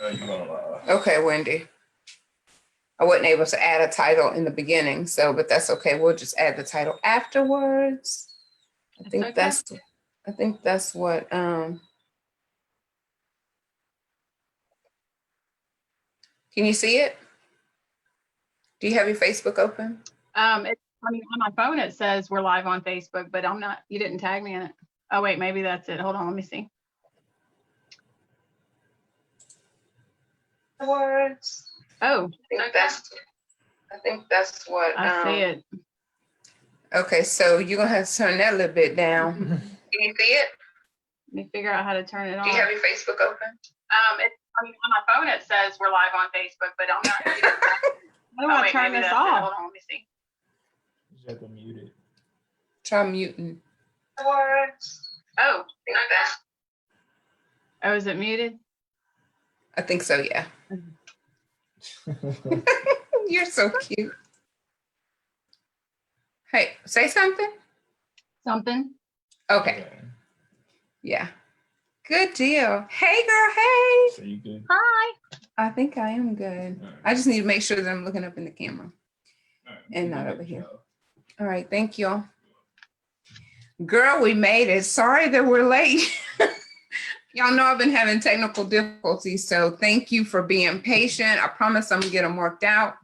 Okay, Wendy. I wasn't able to add a title in the beginning, so, but that's okay. We'll just add the title afterwards. I think that's what, can you see it? Do you have your Facebook open? On my phone, it says we're live on Facebook, but you didn't tag me in it. Oh, wait, maybe that's it. Hold on, let me see. Words. Oh, I think that's what. I see it. Okay, so you're gonna have to turn that a little bit down. Can you see it? Let me figure out how to turn it on. Do you have your Facebook open? On my phone, it says we're live on Facebook, but I'm not. How do I turn this off? Hold on, let me see. You have to mute it. Try muting. Words. Oh, oh, is it muted? I think so, yeah. You're so cute. Hey, say something. Something. Okay. Yeah. Good deal. Hey, girl. Hey. So you good? Hi. I think I am good. Right. I just need to make sure that I'm looking up in the camera Right. and not over here. All right. Thank y'all. Girl, we made it. Sorry that we're late. Y'all know I've been having technical difficulties, so thank you for being patient. I promise I'm gonna get them worked out.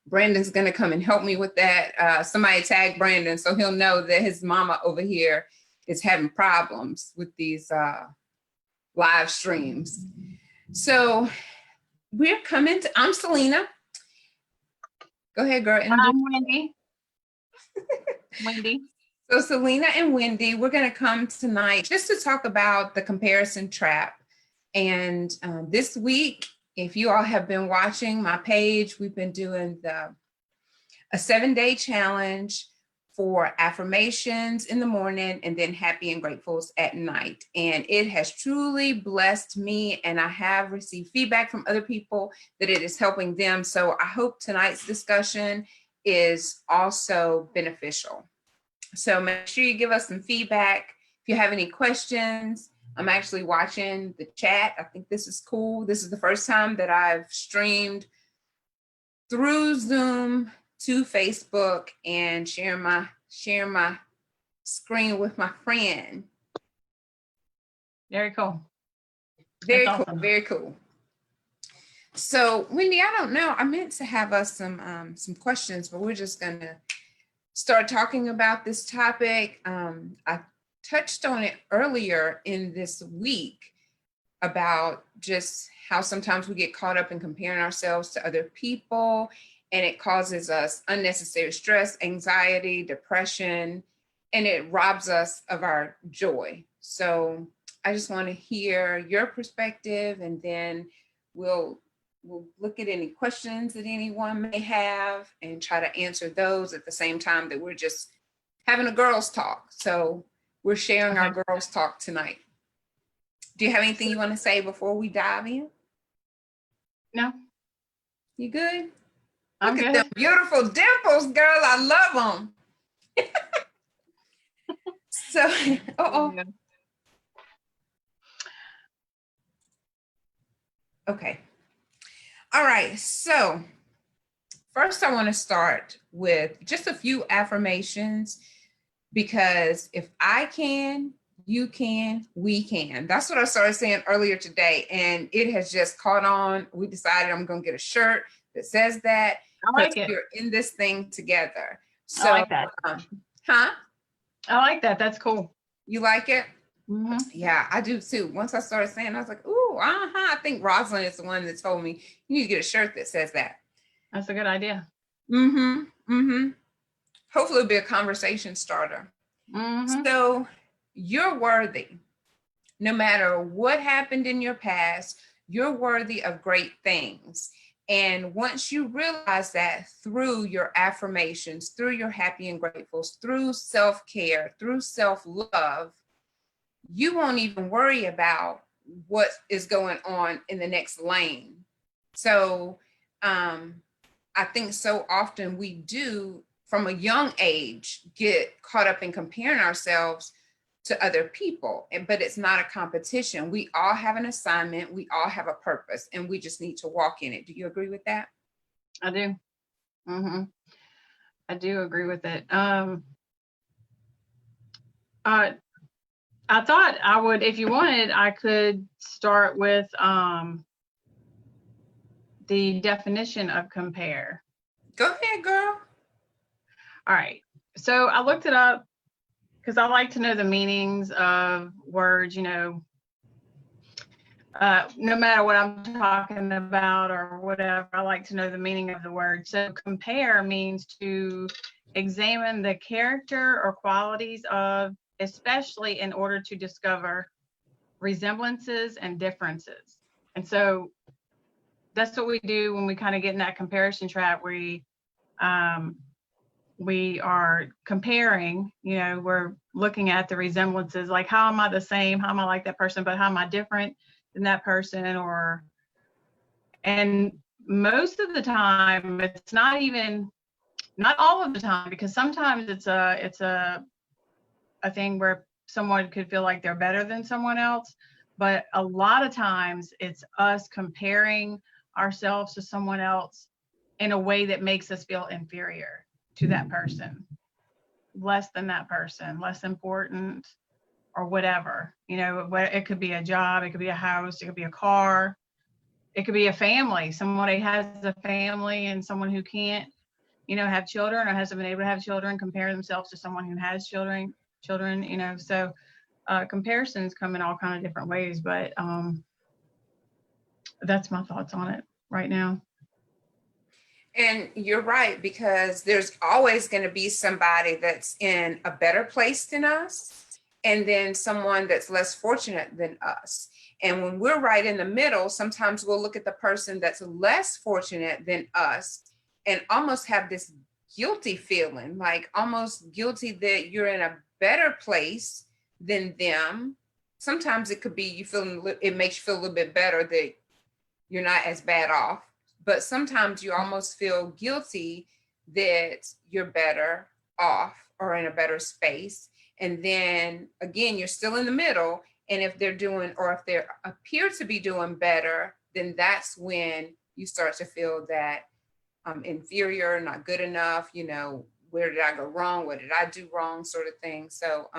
Brandon's gonna come and help me with that. Somebody tag Brandon so he'll know that his mama over here is having problems with these live streams. So we're coming to, I'm Celena. Go ahead, girl. I'm Wendy. Wendy. So Celena and Wendy, we're going to come tonight just to talk about the comparison trap. And this week, if you all have been watching my page, we've been doing a 7-day challenge for affirmations in the morning and then happy and gratefuls at night. And it has truly blessed me, and I have received feedback from other people that it is helping them. So I hope tonight's discussion is also beneficial. So make sure you give us some feedback. If you have any questions, I'm actually watching the chat. I think this is cool. This is the first time that I've streamed through Zoom to Facebook and share my screen with my friend. Very cool. Very cool. Awesome. Very cool. So Wendy, I don't know. I meant to have us some questions, but we're just gonna start talking about this topic. I touched on it earlier in this week about just how sometimes we get caught up in comparing ourselves to other people, and it causes us unnecessary stress, anxiety, depression, and it robs us of our joy. So I just want to hear your perspective, and then we'll look at any questions that anyone may have and try to answer those at the same time that we're just having a girls talk. So we're sharing our girls talk tonight. Do you have anything you want to say before we dive in? No. You good? I'm Look good. at them beautiful dimples, girl. I love them. So, Okay. All right. So first I want to start with just a few affirmations, because if I can, you can, we can. That's what I started saying earlier today, and it has just caught on. We decided I'm going to get a shirt that says that. I like it. We're in this thing together. So, I like that. Huh? I like that. That's cool. You like it? Mm-hmm. Yeah, I do too. Once I started saying, I was like, ooh, I think Rosalind is the one that told me you need to get a shirt that says that. That's a good idea. Mm-hmm. Mm-hmm. Hopefully it'll be a conversation starter. Mm-hmm. So you're worthy. No matter what happened in your past, you're worthy of great things. And once you realize that through your affirmations, through your happy and gratefuls, through self-care, through self-love, you won't even worry about what is going on in the next lane. So I think so often we do, from a young age, get caught up in comparing ourselves to other people, but it's not a competition. We all have an assignment, we all have a purpose, and we just need to walk in it. Do you agree with that? I do. I do agree with it. I thought I would, if you wanted, I could start with the definition of compare. Go ahead, girl. All right. So I looked it up because I like to know the meanings of words, you know, no matter what I'm talking about or whatever, I like to know the meaning of the word. So compare means to examine the character or qualities of, especially in order to discover resemblances and differences. And so that's what we do when we kind of get in that comparison trap. We are comparing, you know, we're looking at the resemblances, like how am I the same? How am I like that person? But how am I different than that person? And most of the time, it's not all of the time, because sometimes it's a thing where someone could feel like they're better than someone else. But a lot of times it's us comparing ourselves to someone else in a way that makes us feel inferior to that person, less than that person, less important, or whatever. You know, it could be a job, it could be a house, it could be a car, it could be a family. Somebody has a family and someone who can't, you know, have children or hasn't been able to have children, compare themselves to someone who has children, you know. So comparisons come in all kinds of different ways, but that's my thoughts on it right now. And you're right, because there's always going to be somebody that's in a better place than us, and then someone that's less fortunate than us. And when we're right in the middle, sometimes we'll look at the person that's less fortunate than us and almost have this guilty feeling, like almost guilty that you're in a better place than them. Sometimes it could be it makes you feel a little bit better that you're not as bad off. But sometimes you almost feel guilty that you're better off or in a better space. And then again, you're still in the middle. And if they're doing, or if they appear to be doing better, then that's when you start to feel that I'm inferior, not good enough, you know, where did I go wrong? What did I do wrong, sort of thing. So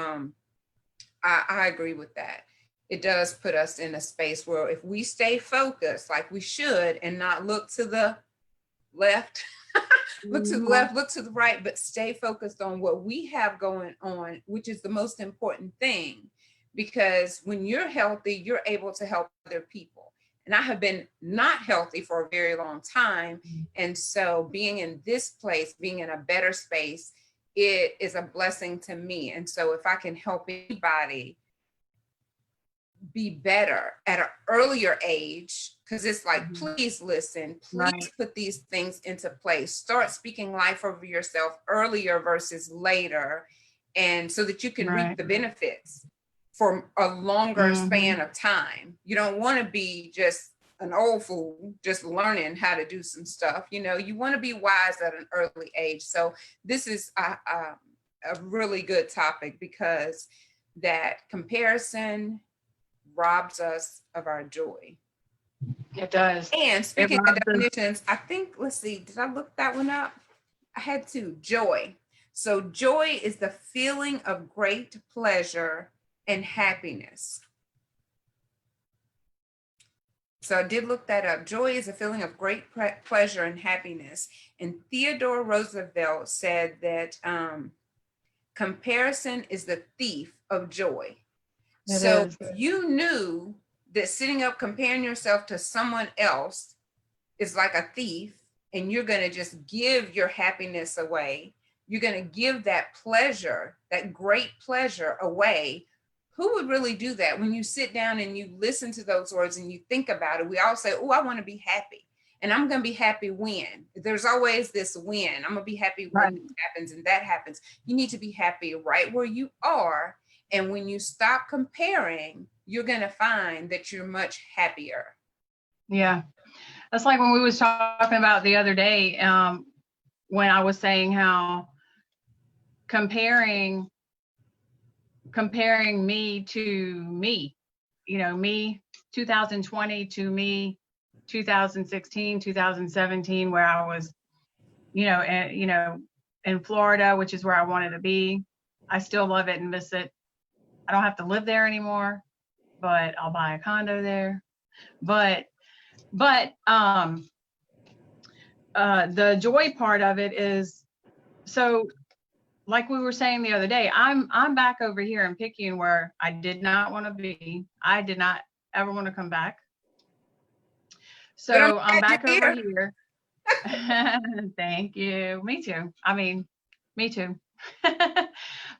I agree with that. It does put us in a space where if we stay focused like we should and not look to the left, look to the left, look to the right, but stay focused on what we have going on, which is the most important thing. Because when you're healthy, you're able to help other people. And I have been not healthy for a very long time. And so being in this place, being in a better space, it is a blessing to me. And so if I can help anybody be better at an earlier age, because it's like, please listen, please put these things into place. Start speaking life over yourself earlier versus later, and so that you can reap the benefits for a longer span of time. You don't want to be just an old fool, just learning how to do some stuff. You know, you want to be wise at an early age. So this is a really good topic, because that comparison robs us of our joy. It does. And speaking of definitions, I think, let's see, did I look that one up? I had to. Joy. So joy is the feeling of great pleasure and happiness. So I did look that up. Joy is a feeling of great pleasure and happiness. And Theodore Roosevelt said that comparison is the thief of joy. So if you knew that sitting up comparing yourself to someone else is like a thief, and you're going to just give your happiness away, you're going to give that pleasure, that great pleasure away, who would really do that? When you sit down and you listen to those words and you think about it, we all say, oh, I want to be happy. And I'm going to be happy when. There's always this when. I'm going to be happy when this happens and that happens. You need to be happy right where you are. And when you stop comparing, you're going to find that you're much happier. Yeah. That's like when we was talking about the other day, when I was saying how comparing comparing me to me, me 2020 to me 2016, 2017, where I was, in Florida, which is where I wanted to be. I still love it and miss it. I don't have to live there anymore, but I'll buy a condo there. But the joy part of it is, so like we were saying the other day, I'm back over here in Picayune where I did not want to be. I did not ever want to come back. So I'm back over here. Thank you. Me too. I mean, me too.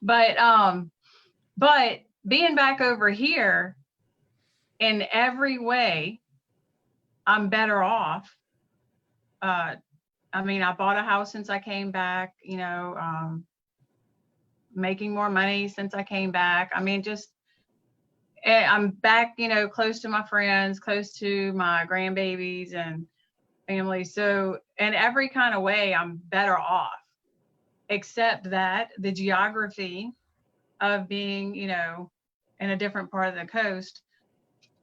But being back over here, in every way, I'm better off. I mean, I bought a house since I came back, making more money since I came back. I mean, I'm back, close to my friends, close to my grandbabies and family. So in every kind of way, I'm better off, except that the geography of being, in a different part of the coast.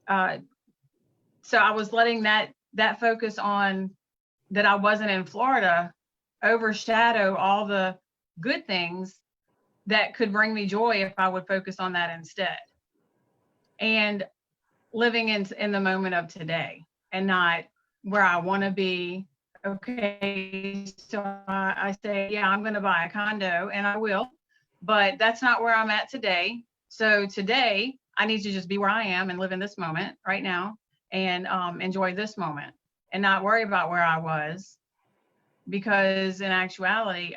So I was letting that focus on that I wasn't in Florida overshadow all the good things that could bring me joy if I would focus on that instead. And living in the moment of today and not where I want to be. Okay, so I say, yeah, I'm going to buy a condo, and I will, but that's not where I'm at today. So today I need to just be where I am and live in this moment right now and enjoy this moment and not worry about where I was, because in actuality,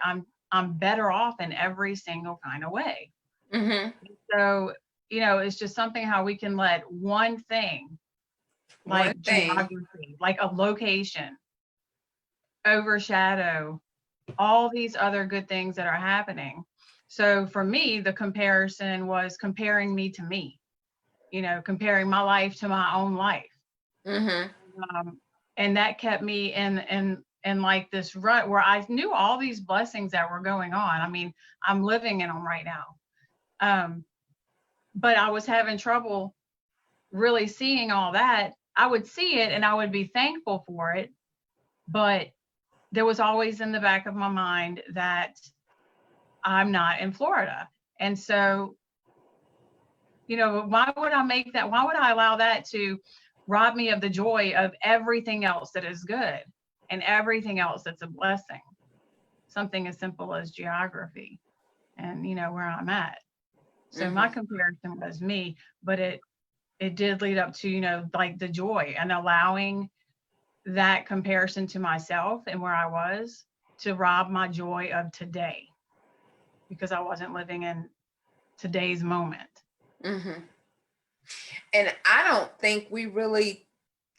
I'm better off in every single kind of way. Mm-hmm. So, it's just something how we can let one thing, like geography, like a location, overshadow all these other good things that are happening. So for me, the comparison was comparing me to me, comparing my life to my own life. Mm-hmm. And that kept me in like this rut where I knew all these blessings that were going on. I mean, I'm living in them right now. But I was having trouble really seeing all that. I would see it and I would be thankful for it, but there was always in the back of my mind that I'm not in Florida. And so, why would I make that? Why would I allow that to rob me of the joy of everything else that is good and everything else that's a blessing? Something as simple as geography and, where I'm at. So my comparison was me, but it did lead up to, like the joy and allowing that comparison to myself and where I was to rob my joy of today, because I wasn't living in today's moment. Mm-hmm. And I don't think we really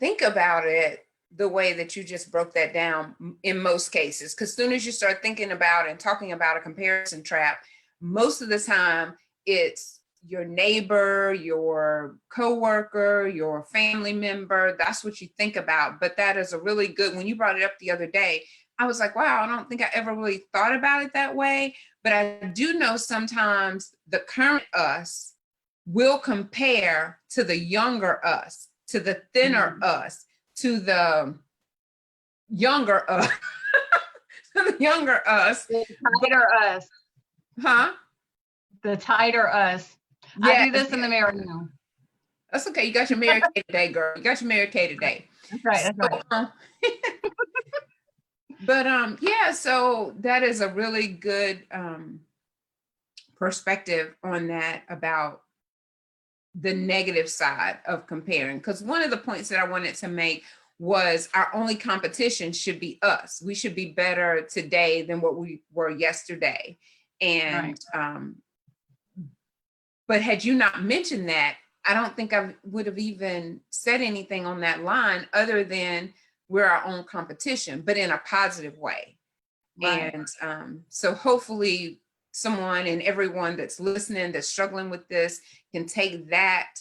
think about it the way that you just broke that down in most cases. Because as soon as you start thinking about and talking about a comparison trap, most of the time it's your neighbor, your coworker, your family member. That's what you think about. But that is a really good, when you brought it up the other day, I was like, wow, I don't think I ever really thought about it that way. But I do know sometimes the current us will compare to the younger us, to the thinner us, to the younger us, to the younger us. The tighter us. Huh? The tighter us. Yes, I do this in the mirror now. That's okay. You got your Mary Kay today, girl. You got your Mary Kay today. That's right. That's right. But yeah, so that is a really good perspective on that about the negative side of comparing. Because one of the points that I wanted to make was our only competition should be us. We should be better today than what we were yesterday. And but had you not mentioned that, I don't think I would have even said anything on that line other than we're our own competition, but in a positive way. Right. And so hopefully someone and everyone that's listening, that's struggling with this, can take that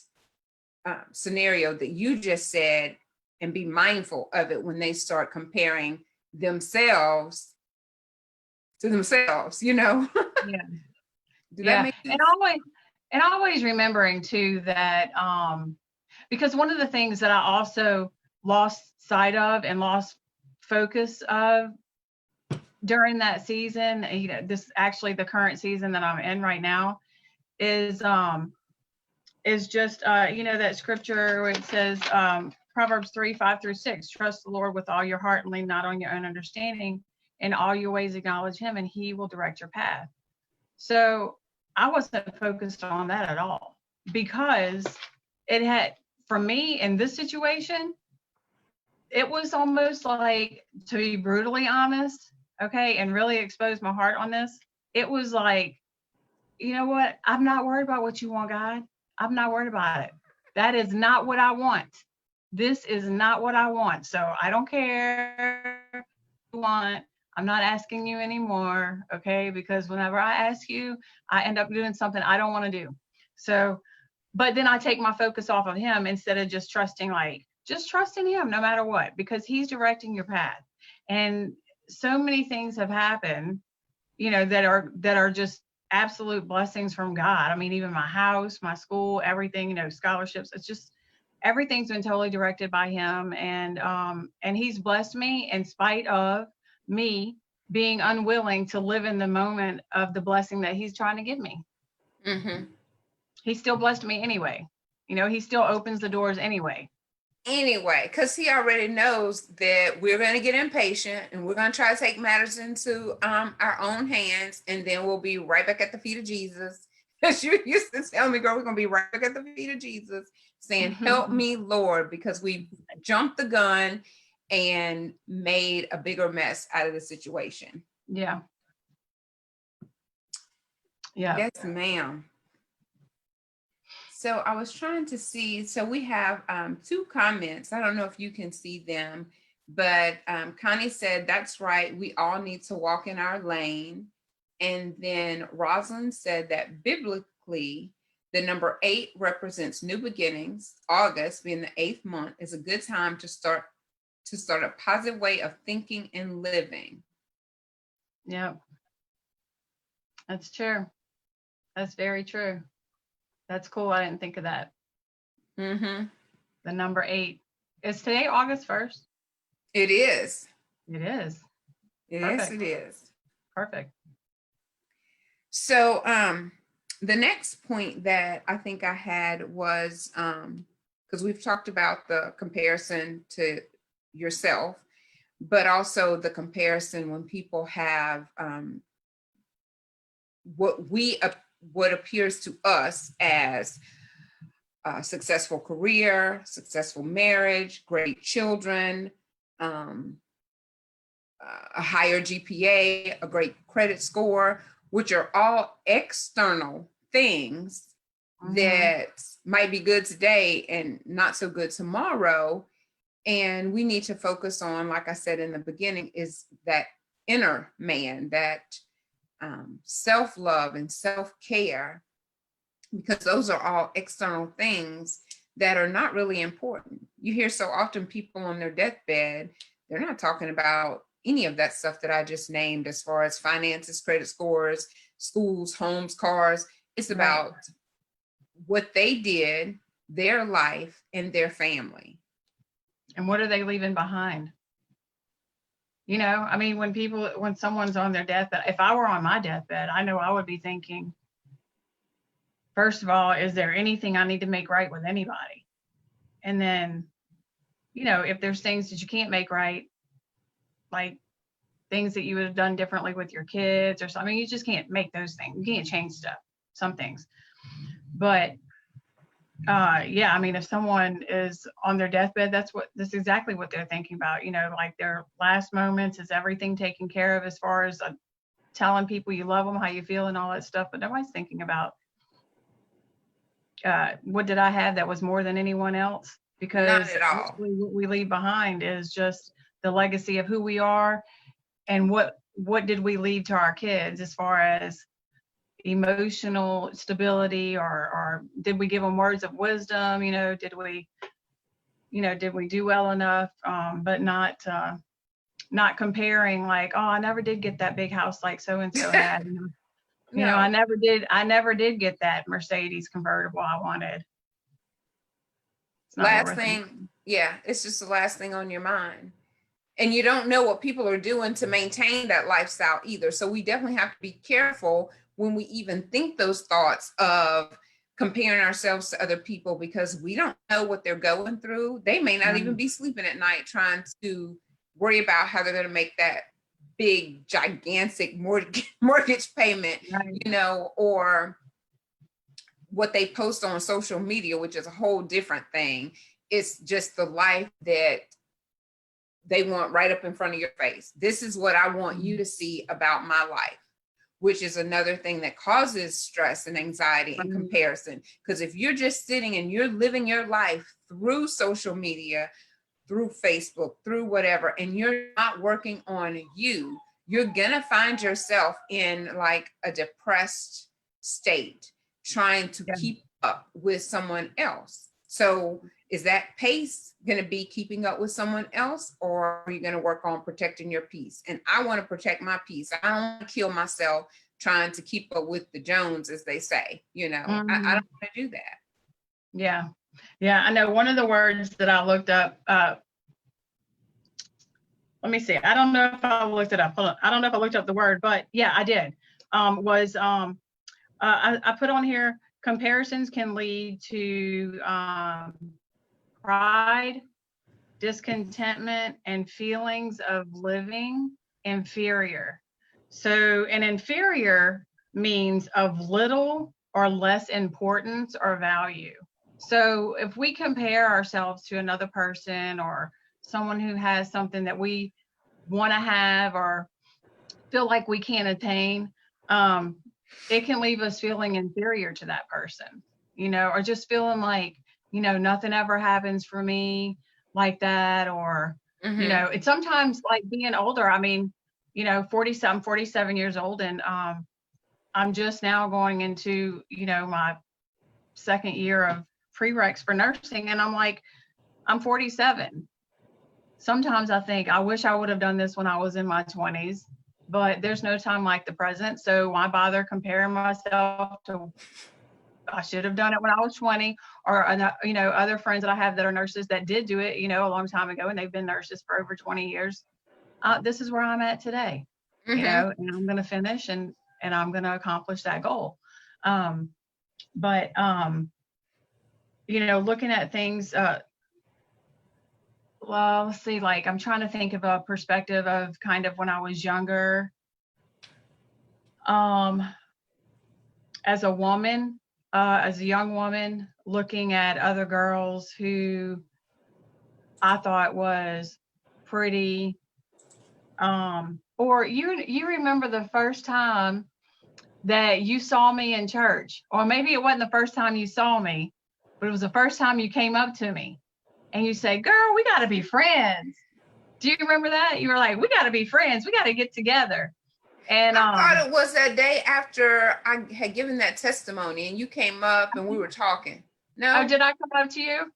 scenario that you just said and be mindful of it when they start comparing themselves to themselves, Yeah. Do that make sense? And And always remembering too that, because one of the things that I also lost sight of and lost focus of during that season, this actually the current season that I'm in right now is just, that scripture where it says, Proverbs 3:5-6, trust the Lord with all your heart and lean not on your own understanding. In all your ways acknowledge him and he will direct your path. So I wasn't focused on that at all, because it had, for me in this situation, it was almost like, to be brutally honest, okay, and really expose my heart on this, it was like, you know what? I'm not worried about what you want, God. I'm not worried about it. That is not what I want. This is not what I want. So I don't care what you want. I'm not asking you anymore, okay? Because whenever I ask you, I end up doing something I don't want to do. So, but then I take my focus off of him instead of just trusting him no matter what, because he's directing your path. And so many things have happened, that are just absolute blessings from God. I mean, even my house, my school, everything, scholarships, it's just, everything's been totally directed by him. And he's blessed me in spite of me being unwilling to live in the moment of the blessing that he's trying to give me. Mm-hmm. He still blessed me anyway. He still opens the doors anyway. Anyway, because he already knows that we're going to get impatient and we're going to try to take matters into our own hands, and then we'll be right back at the feet of Jesus. As you used to tell me, girl, we're going to be right back at the feet of Jesus saying, help me, Lord, because we jumped the gun and made a bigger mess out of the situation. Yeah. Yeah. Yes, ma'am. So I was trying to see, so we have 2 comments. I don't know if you can see them, but Connie said, that's right, we all need to walk in our lane. And then Rosalind said that biblically, the number 8 represents new beginnings. August, being the 8th month, is a good time to start a positive way of thinking and living. Yeah. That's true. That's very true. That's cool. I didn't think of that. Mm-hmm. The number 8. Is today August 1st? It is. It is. Yes, it is. Perfect. So the next point that I think I had was, because we've talked about the comparison to yourself, but also the comparison when people have what appears to us as a successful career, successful marriage, great children, a higher GPA, a great credit score, which are all external things that might be good today and not so good tomorrow. And we need to focus on, like I said in the beginning, is that inner man, that self-love and self-care, because those are all external things that are not really important. You hear so often people on their deathbed, they're not talking about any of that stuff that I just named, as far as finances, credit scores, schools, homes, cars. It's about what they did, their life, and their family. And what are they leaving behind? I mean, when someone's on their deathbed, if I were on my deathbed, I know I would be thinking, first of all, is there anything I need to make right with anybody? And then, if there's things that you can't make right, like things that you would have done differently with your kids or something, you just can't make those things. You can't change stuff, some things. But yeah, I mean, if someone is on their deathbed, that's exactly what they're thinking about. Like their last moments, is everything taken care of as far as telling people you love them, how you feel, and all that stuff. But nobody's thinking about what did I have that was more than anyone else? Because not at all. What we leave behind is just the legacy of who we are, and what did we leave to our kids as far as emotional stability, or did we give them words of wisdom? Did we do well enough? But not comparing like, oh, I never did get that big house like so and so had. You know, I never did get that Mercedes convertible I wanted. It's not Last what we're thing, thinking. yeah, it's just the last thing on your mind. And you don't know what people are doing to maintain that lifestyle either. So we definitely have to be careful when we even think those thoughts of comparing ourselves to other people, because we don't know what they're going through. They may not even be sleeping at night trying to worry about how they're going to make that big, gigantic mortgage payment, Right. you know, or what they post on social media, which is a whole different thing. It's just the life that they want right up in front of your face. This is what I want you to see about my life, which is another thing that causes stress and anxiety and comparison. Because if you're just sitting and you're living your life through social media, through Facebook, through whatever, and you're not working on you, you're gonna find yourself in like a depressed state, trying to keep up with someone else. So is that pace going to be keeping up with someone else, or are you going to work on protecting your peace? And I want to protect my peace. I don't want to kill myself trying to keep up with the Jones, as they say. You know, I don't want to do that. Yeah. Yeah. I know one of the words that I looked up, let me see. I don't know if I looked it up. Hold on. I don't know if I looked up the word, but yeah, I did. I put on here, comparisons can lead to pride, discontentment, and feelings of living inferior. So an inferior means of little or less importance or value. So if we compare ourselves to another person or someone who has something that we want to have or feel like we can't attain, it can leave us feeling inferior to that person, you know, or just feeling like, you know, nothing ever happens for me like that. Or, you know, it's sometimes like being older. I mean, you know, 47 years old, and I'm just now going into, you know, my second year of prereqs for nursing. And I'm like, I'm 47. Sometimes I think I wish I would have done this when I was in my 20s, but there's no time like the present. So why bother comparing myself to, I should have done it when I was 20, or, you know, other friends that I have that are nurses that did do it, you know, a long time ago, and they've been nurses for over 20 years. This is where I'm at today, you know, and I'm going to finish and I'm going to accomplish that goal. But you know, looking at things, well, let's see, like, I'm trying to think of a perspective of kind of when I was younger. As a woman, as a young woman, looking at other girls who I thought was pretty, or you remember the first time that you saw me in church, or maybe it wasn't the first time you saw me, but it was the first time you came up to me and you say, girl, we got to be friends. Do you remember that? You were like, we got to be friends. We got to get together. And I thought it was that day after I had given that testimony and you came up and we were talking. No. Oh, did I come up to you?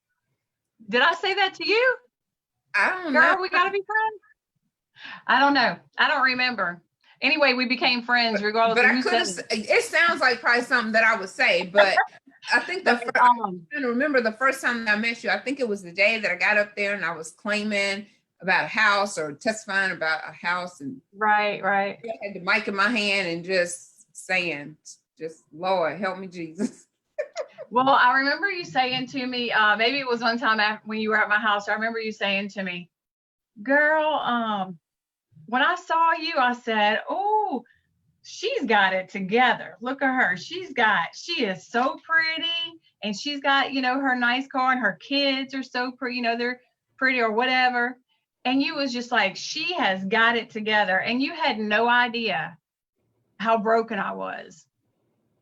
Did I say that to you? I don't Girl, know. we got to be friends. I don't know. I don't remember. Anyway, we became friends regardless but of I who could said have. It sounds like probably something that I would say, but I think I'm trying to remember the first time that I met you. I think it was the day that I got up there and I was claiming about a house or testifying about a house, and right. I had the mic in my hand and just saying, just Lord help me, Jesus. Well, I remember you saying to me, maybe it was one time after, when you were at my house, I remember you saying to me, girl, when I saw you, I said, oh, she's got it together. Look at her. She is so pretty, and she's got, you know, her nice car, and her kids are so pretty, you know, they're pretty or whatever. And you was just like, she has got it together. And you had no idea how broken I was.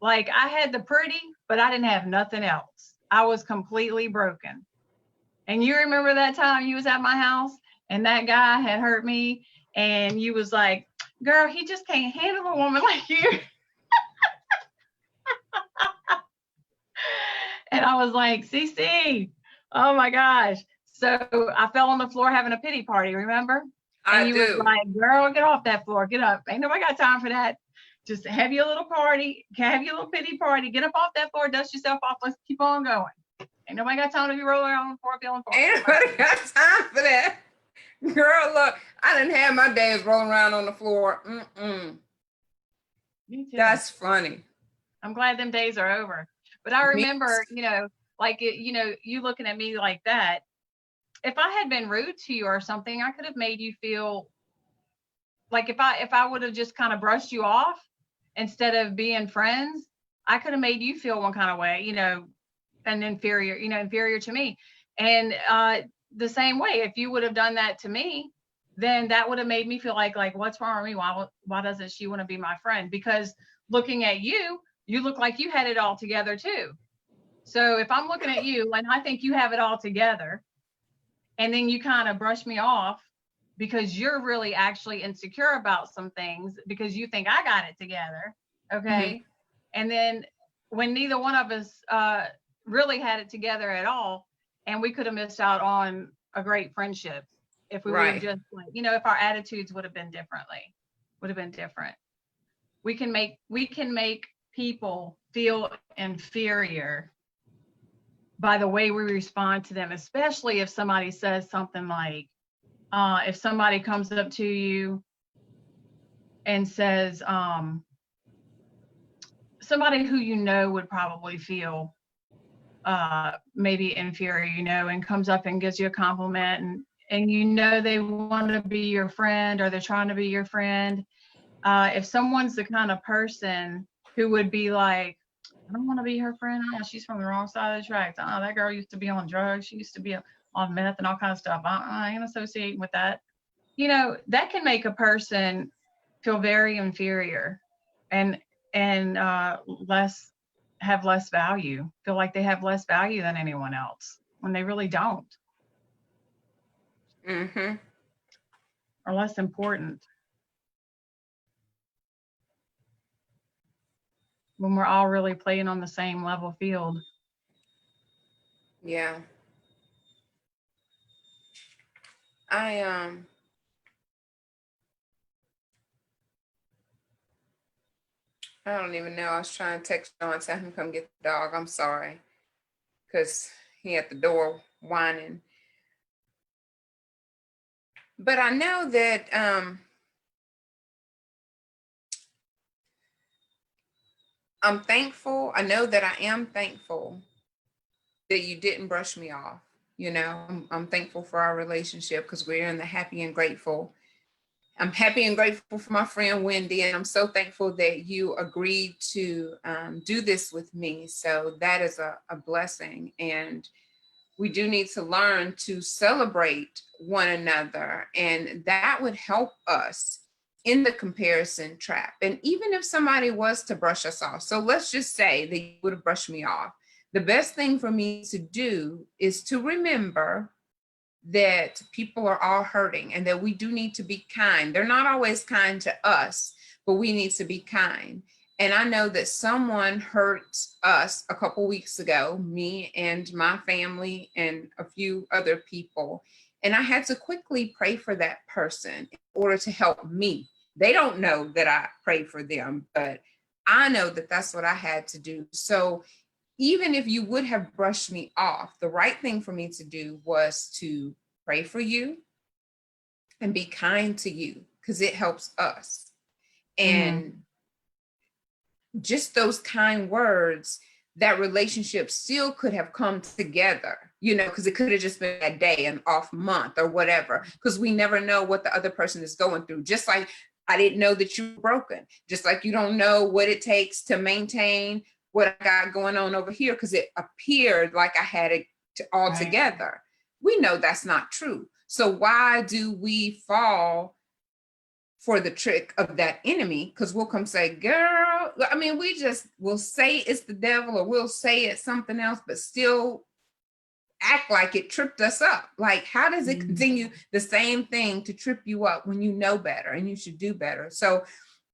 Like, I had the pretty, but I didn't have nothing else. I was completely broken. And you remember that time you was at my house and that guy had hurt me, and you was like, girl, he just can't handle a woman like you. And I was like, CC, oh my gosh. So I fell on the floor having a pity party, remember? And you was like, girl, get off that floor, get up. Ain't nobody got time for that. Just have your little party, have your little pity party, get up off that floor, dust yourself off, let's keep on going. Ain't nobody got time to be rolling around on the floor feeling Ain't nobody got time for that. Girl, look, I didn't have my days rolling around on the floor. Me too. That's funny. I'm glad them days are over. But I remember, you know, like, you know, you looking at me like that. If I had been rude to you or something, I could have made you feel like if I would have just kind of brushed you off instead of being friends, I could have made you feel one kind of way, you know, and inferior, you know, inferior to me. And the same way, if you would have done that to me, then that would have made me feel like what's wrong with me? Why doesn't she want to be my friend? Because looking at you, you look like you had it all together too. So if I'm looking at you and I think you have it all together, and then you kind of brush me off because you're really actually insecure about some things because you think I got it together, okay? Mm-hmm. And then when neither one of us really had it together at all, and we could have missed out on a great friendship if we would have just, like, you know, if our attitudes would have been different. We can make people feel inferior by the way we respond to them, especially if somebody says something like, if somebody comes up to you and says, somebody who you know would probably feel maybe inferior, you know, and comes up and gives you a compliment, and you know they want to be your friend or they're trying to be your friend. If someone's the kind of person who would be like, I don't want to be her friend. Oh, she's from the wrong side of the tracks. Oh, that girl used to be on drugs. She used to be on meth and all kinds of stuff. I ain't associating with that. You know, that can make a person feel very inferior and have less value, feel like they have less value than anyone else when they really don't. Mm-hmm. Or less important. When we're all really playing on the same level field. Yeah. I don't even know. I was trying to text John, tell him come get the dog. I'm sorry. Because he at the door whining. But I know that I'm thankful. I know that I am thankful that you didn't brush me off. You know, I'm thankful for our relationship because we're in the happy and grateful. I'm happy and grateful for my friend Wendy, and I'm so thankful that you agreed to do this with me. So that is a blessing. And we do need to learn to celebrate one another, and that would help us in the comparison trap. And even if somebody was to brush us off, so let's just say that you would have brushed me off, the best thing for me to do is to remember that people are all hurting and that we do need to be kind. They're not always kind to us, but we need to be kind. And I know that someone hurt us a couple weeks ago, me and my family and a few other people. And I had to quickly pray for that person in order to help me. They don't know that I prayed for them, but I know that that's what I had to do. So even if you would have brushed me off, the right thing for me to do was to pray for you and be kind to you because it helps us. And just those kind words, that relationship still could have come together, you know, because it could have just been a day, an off month or whatever, because we never know what the other person is going through. Just like I didn't know that you were broken, just like you don't know what it takes to maintain what I got going on over here because it appeared like I had it all together. We know that's not true. So why do we fall for the trick of that enemy? Because we'll come say, girl, I mean, we'll say it's the devil or we'll say it's something else, but still act like it tripped us up. Like, how does it continue the same thing to trip you up when you know better and you should do better? So,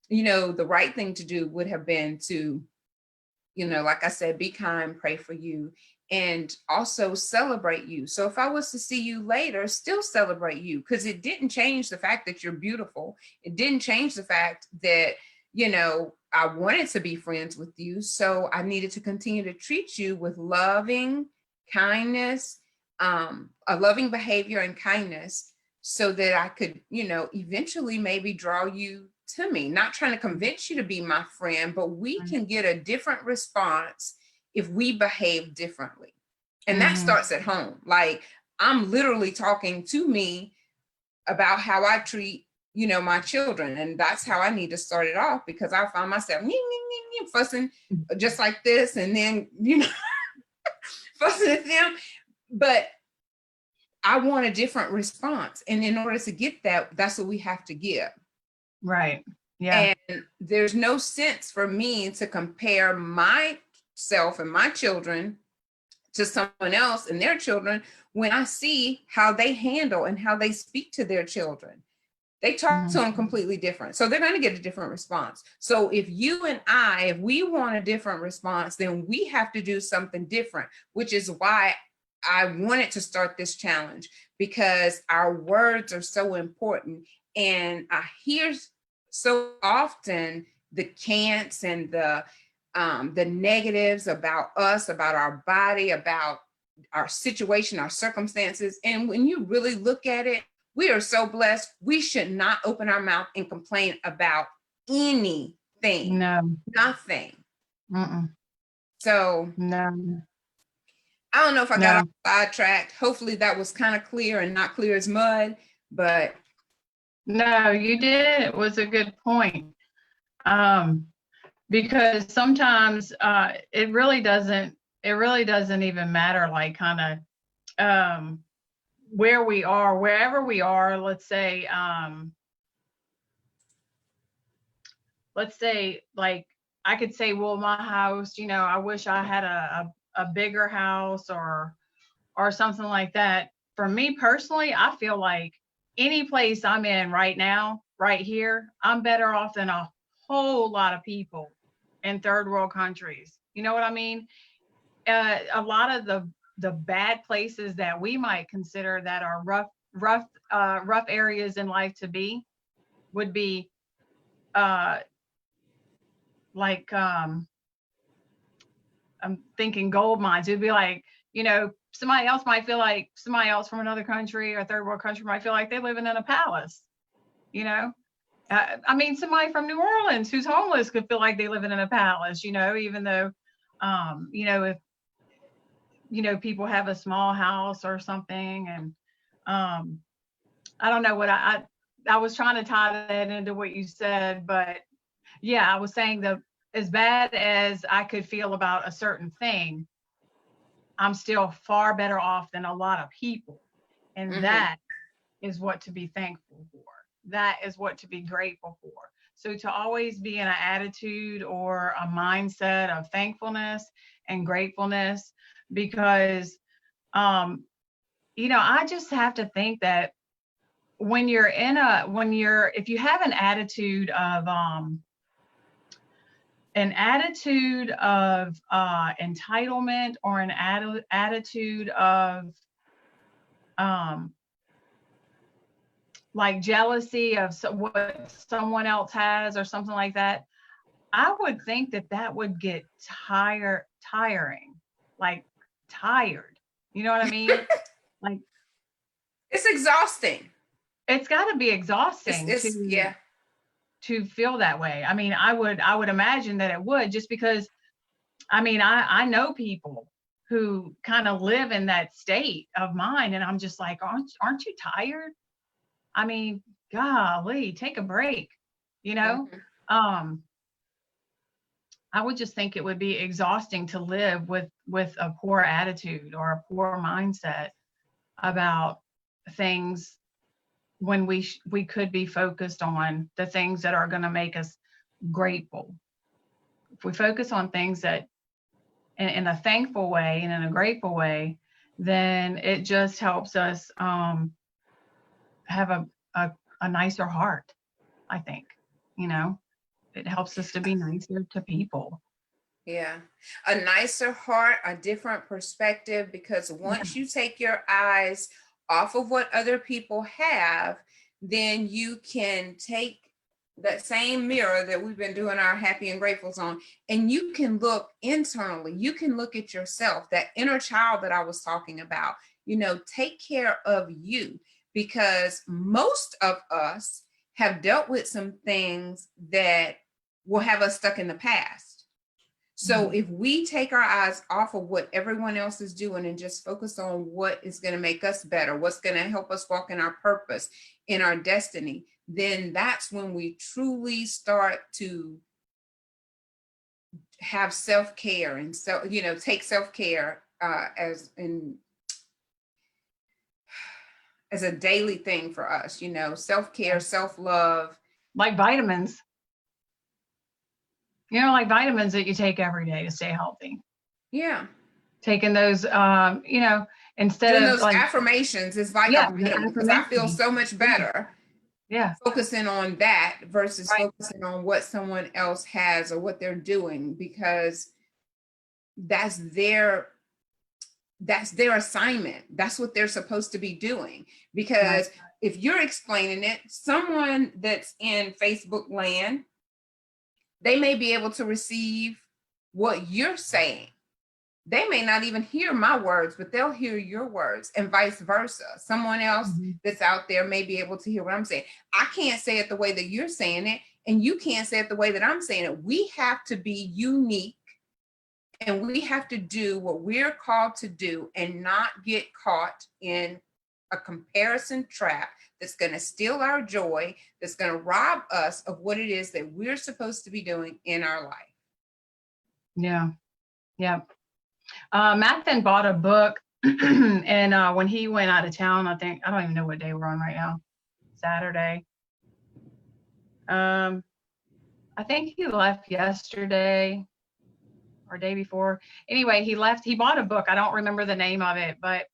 you know, the right thing to do would have been to, you know, like I said, be kind, pray for you, and also celebrate you. So if I was to see you later, still celebrate you, because it didn't change the fact that you're beautiful. It didn't change the fact that you know, I wanted to be friends with you. So I needed to continue to treat you with loving kindness, a loving behavior and kindness, so that I could, you know, eventually maybe draw you to me, not trying to convince you to be my friend, but we can get a different response if we behave differently. And that starts at home. Like, I'm literally talking to me about how I treat, you know, my children. And that's how I need to start it off, because I find myself fussing just like this, and then, you know, fussing at them. But I want a different response. And in order to get that, that's what we have to give. Right. Yeah. And there's no sense for me to compare myself and my children to someone else and their children when I see how they handle and how they speak to their children. They talk to them completely different. So they're going to get a different response. So if you and if we want a different response, then we have to do something different, which is why I wanted to start this challenge, because our words are so important. And I hear so often the can'ts and the negatives about us, about our body, about our situation, our circumstances. And when you really look at it, we are so blessed. We should not open our mouth and complain about anything. No. Nothing. Mm-mm. So no. I don't know if I got off sidetracked. Hopefully that was kind of clear and not clear as mud, but. No, you did. It was a good point. Because sometimes it really doesn't even matter, like, kind of where we are, wherever we are. Let's say like I could say, well, my house, you know, I wish I had a bigger house or something like that. For me personally, I feel like any place I'm in right now, right here, I'm better off than a whole lot of people in third world countries. You know what I mean? A lot of the bad places that we might consider that are rough areas in life to be would be like I'm thinking gold mines. It'd be like, you know, somebody else from another country or third world country might feel like they're living in a palace, you know? I mean, somebody from New Orleans who's homeless could feel like they're living in a palace, you know, even though, you know, if, you know, people have a small house or something. And I don't know what I was trying to tie that into what you said, but yeah, I was saying that as bad as I could feel about a certain thing, I'm still far better off than a lot of people. And that is what to be thankful for. That is what to be grateful for. So to always be in an attitude or a mindset of thankfulness and gratefulness, because, you know, I just have to think that if you have an attitude of entitlement, or an attitude of like jealousy of what someone else has or something like that, I would think that would get tiring, like tired. You know what I mean? Like, it's exhausting. It's got to be exhausting to feel that way. I mean, I would imagine that it would, just because, I mean, I know people who kind of live in that state of mind, and I'm just like, aren't you tired? I mean, golly, take a break, you know? I would just think it would be exhausting to live with a poor attitude or a poor mindset about things, when we could be focused on the things that are going to make us grateful. If we focus on things that in a thankful way and in a grateful way, then it just helps us have a nicer heart, I think. You know, it helps us to be nicer to people. Yeah, a nicer heart, a different perspective, because once you take your eyes off of what other people have, then you can take that same mirror that we've been doing our happy and gratefuls on, and you can look internally. You can look at yourself, that inner child that I was talking about. Take care of you, because most of us have dealt with some things that will have us stuck in the past. So if we take our eyes off of what everyone else is doing and just focus on what is going to make us better, what's going to help us walk in our purpose, in our destiny, then that's when we truly start to have self-care. And so, take self-care as a daily thing for us, self-care, self-love. Like vitamins. Like vitamins that you take every day to stay healthy. Yeah. Taking those, instead doing of those like affirmations is like yeah, a vitamin, because I feel so much better. Yeah. Focusing on that versus Right. focusing on what someone else has or what they're doing, because that's their assignment. That's what they're supposed to be doing. Because if you're explaining it, someone that's in Facebook land, they may be able to receive what you're saying. They may not even hear my words, but they'll hear your words, and vice versa. Someone else that's out there may be able to hear what I'm saying. I can't say it the way that you're saying it, and you can't say it the way that I'm saying it. We have to be unique, and we have to do what we're called to do and not get caught in a comparison trap that's going to steal our joy, that's going to rob us of what it is that we're supposed to be doing in our life. Yeah. Yeah. Matt then bought a book and when he went out of town, I don't even know what day we're on right now, Saturday. I think he left yesterday or day before. Anyway, he bought a book. I don't remember the name of it, but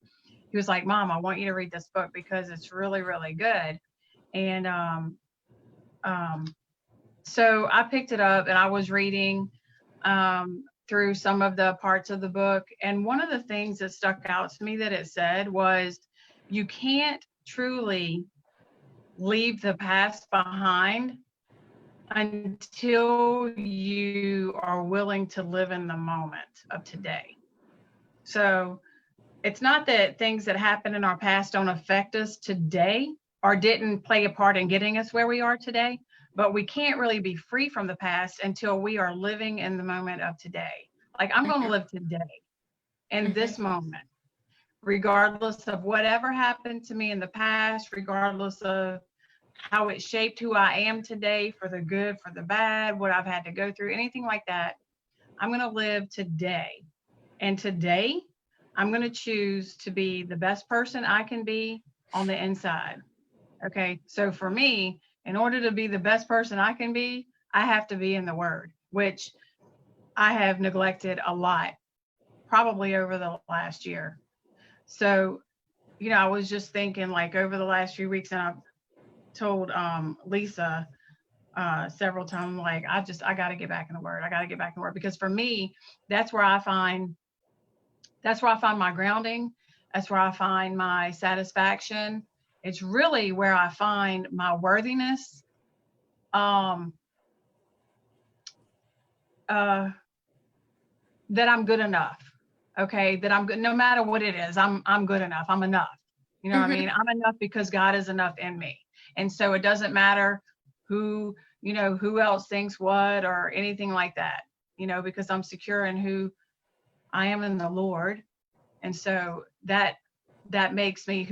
he was like, Mom, I want you to read this book because it's really, really good. And so I picked it up and I was reading through some of the parts of the book. And one of the things that stuck out to me that it said was, you can't truly leave the past behind until you are willing to live in the moment of today. So it's not that things that happened in our past don't affect us today or didn't play a part in getting us where we are today, but we can't really be free from the past until we are living in the moment of today. Like, I'm going to live today in this moment, regardless of whatever happened to me in the past, regardless of how it shaped who I am today, for the good, for the bad, what I've had to go through, anything like that. I'm going to live today. And today, I'm going to choose to be the best person I can be on the inside. Okay. So for me, in order to be the best person I can be, I have to be in the Word, which I have neglected a lot, probably over the last year. So, I was just thinking, like, over the last few weeks, and I've told Lisa several times, like, I got to get back in the Word. I got to get back in the Word, because for me, that's where I find my grounding. That's where I find my satisfaction. It's really where I find my worthiness. That I'm good enough. Okay. That I'm good, no matter what it is, I'm good enough. I'm enough. You know what I mean? I'm enough because God is enough in me. And so it doesn't matter who else thinks what or anything like that, because I'm secure in who I am in the Lord. And so that makes me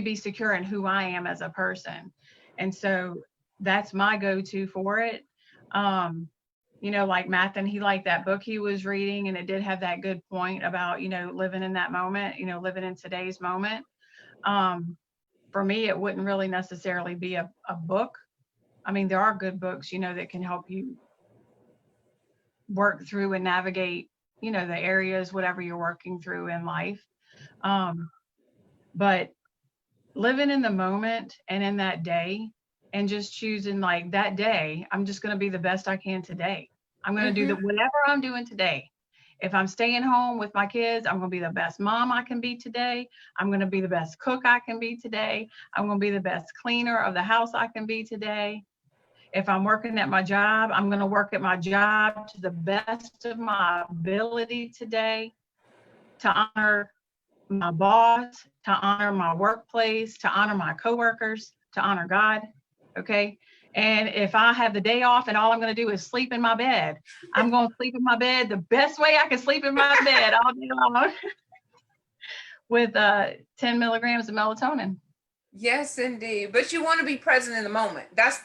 be secure in who I am as a person. And so that's my go-to for it. Like Matthew, he liked that book he was reading, and it did have that good point about, living in that moment, living in today's moment. For me, it wouldn't really necessarily be a book. I mean, there are good books, that can help you work through and navigate, the areas, whatever you're working through in life. But living in the moment and in that day, and just choosing, like, that day, I'm just going to be the best I can today. I'm going to do whatever I'm doing today. If I'm staying home with my kids, I'm going to be the best mom I can be today. I'm going to be the best cook I can be today. I'm going to be the best cleaner of the house I can be today. If I'm working at my job, I'm going to work at my job to the best of my ability today, to honor my boss, to honor my workplace, to honor my coworkers, to honor God. Okay. And if I have the day off and all I'm going to do is sleep in my bed, I'm going to sleep in my bed the best way I can sleep in my bed all day long with 10 milligrams of melatonin. Yes, indeed. But you want to be present in the moment. That's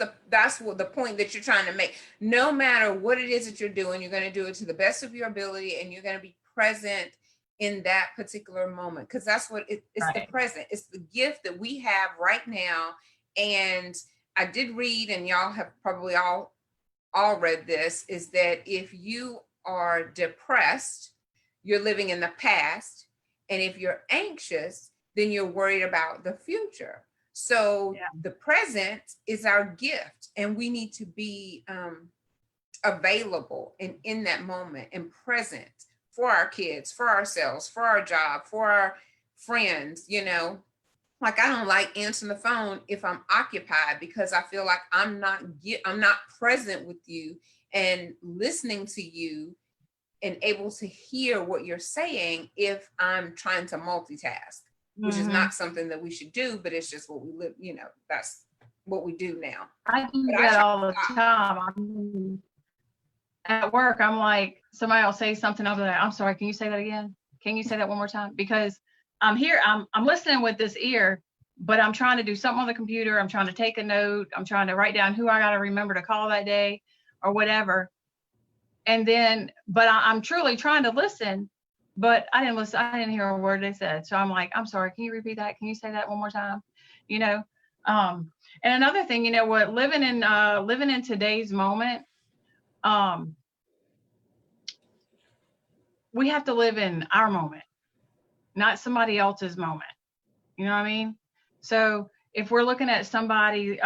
what the point that you're trying to make. No matter what it is that you're doing, you're going to do it to the best of your ability, and you're going to be present in that particular moment, because that's what it's Right. the present. It's the gift that we have right now. And I did read, and y'all have probably all read this, is that if you are depressed, you're living in the past, and if you're anxious, then you're worried about the future. So the present is our gift, and we need to be available and in that moment and present for our kids, for ourselves, for our job, for our friends. Like, I don't like answering the phone if I'm occupied, because I feel like I'm not present with you and listening to you and able to hear what you're saying if I'm trying to multitask, which is not something that we should do, but it's just what we live, that's what we do now. I do that all the time. At work, I'm like, somebody will say something, I'll be like, I'm sorry, can you say that again? Can you say that one more time? Because I'm here, I'm listening with this ear, but I'm trying to do something on the computer. I'm trying to take a note. I'm trying to write down who I got to remember to call that day or whatever. And then, but I'm truly trying to listen, but I didn't listen. I didn't hear a word they said. So I'm like, I'm sorry, can you repeat that? Can you say that one more time? And another thing, what, living in today's moment, we have to live in our moment, not somebody else's moment. You know what I mean? So if we're looking at somebody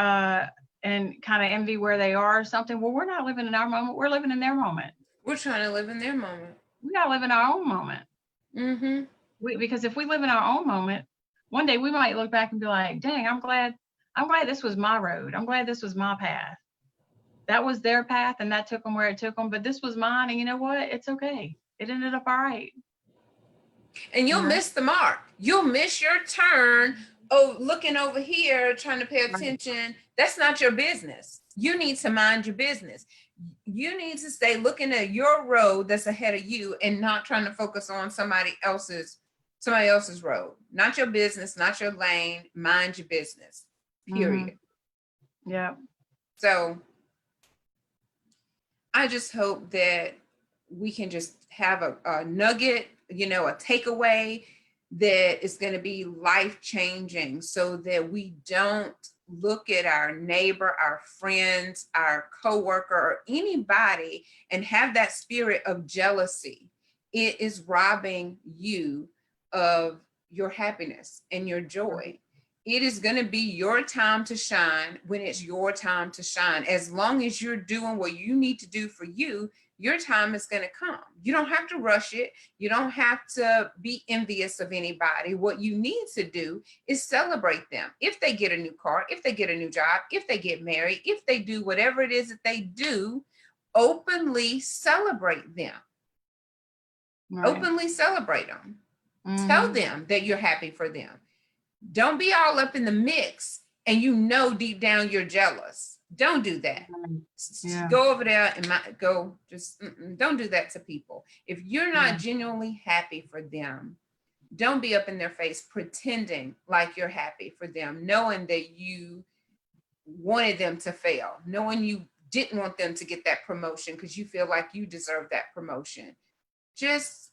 and kind of envy where they are or something, well, we're not living in our moment. We're living in their moment. We're trying to live in their moment. We got to live in our own moment. Because if we live in our own moment, one day we might look back and be like, dang, I'm glad this was my road. I'm glad this was my path. That was their path and that took them where it took them, but this was mine. And you know what? It's okay. It ended up all right. And you'll miss the mark. You'll miss your turn. Oh, looking over here, trying to pay attention. Right. That's not your business. You need to mind your business. You need to stay looking at your road that's ahead of you and not trying to focus on somebody else's road. Not your business, not your lane. Mind your business. Period. Yeah. So I just hope that we can just have a nugget, a takeaway that is going to be life-changing, so that we don't look at our neighbor, our friends, our coworker, or anybody and have that spirit of jealousy. It is robbing you of your happiness and your joy. It is going to be your time to shine when it's your time to shine. As long as you're doing what you need to do for you, your time is going to come. You don't have to rush it. You don't have to be envious of anybody. What you need to do is celebrate them. If they get a new car, if they get a new job, if they get married, if they do whatever it is that they do, openly celebrate them. Right. Openly celebrate them. Tell them that you're happy for them. Don't be all up in the mix and deep down you're jealous. Don't do that. Yeah. Go over there and don't do that to people. If you're not genuinely happy for them, don't be up in their face pretending like you're happy for them, knowing that you wanted them to fail, knowing you didn't want them to get that promotion because you feel like you deserve that promotion. Just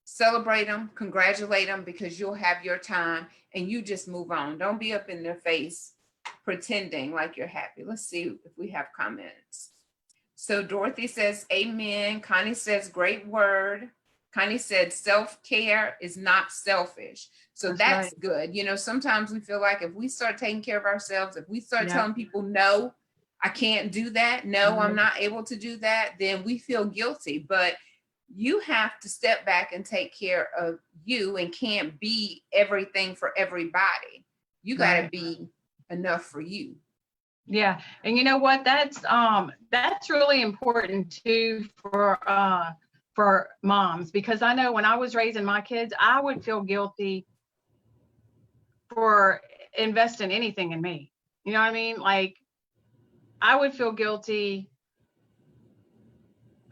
celebrate them, congratulate them, because you'll have your time and you just move on. Don't be up in their face pretending like you're happy. Let's see if we have comments. So Dorothy says, amen. Connie says, great word. Connie said, self-care is not selfish. So that's right. Good. Sometimes we feel like if we start taking care of ourselves, if we start telling people, no, I can't do that. No, I'm not able to do that. Then we feel guilty. But you have to step back and take care of you and can't be everything for everybody. You got to be enough for you. Yeah. And you know what? That's really important too for moms, because I know when I was raising my kids, I would feel guilty for investing anything in me. You know what I mean? Like I would feel guilty.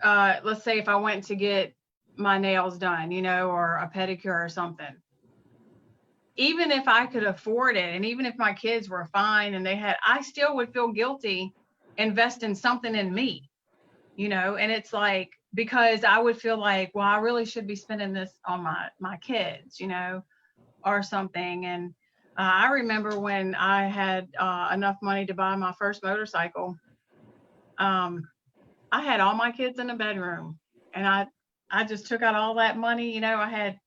Let's say if I went to get my nails done, or a pedicure or something. Even if I could afford it, and even if my kids were fine and I still would feel guilty investing something in me, and it's like, because I would feel like, well, I really should be spending this on my kids, or something. And I remember when I had enough money to buy my first motorcycle, I had all my kids in the bedroom, and I just took out all that money. I had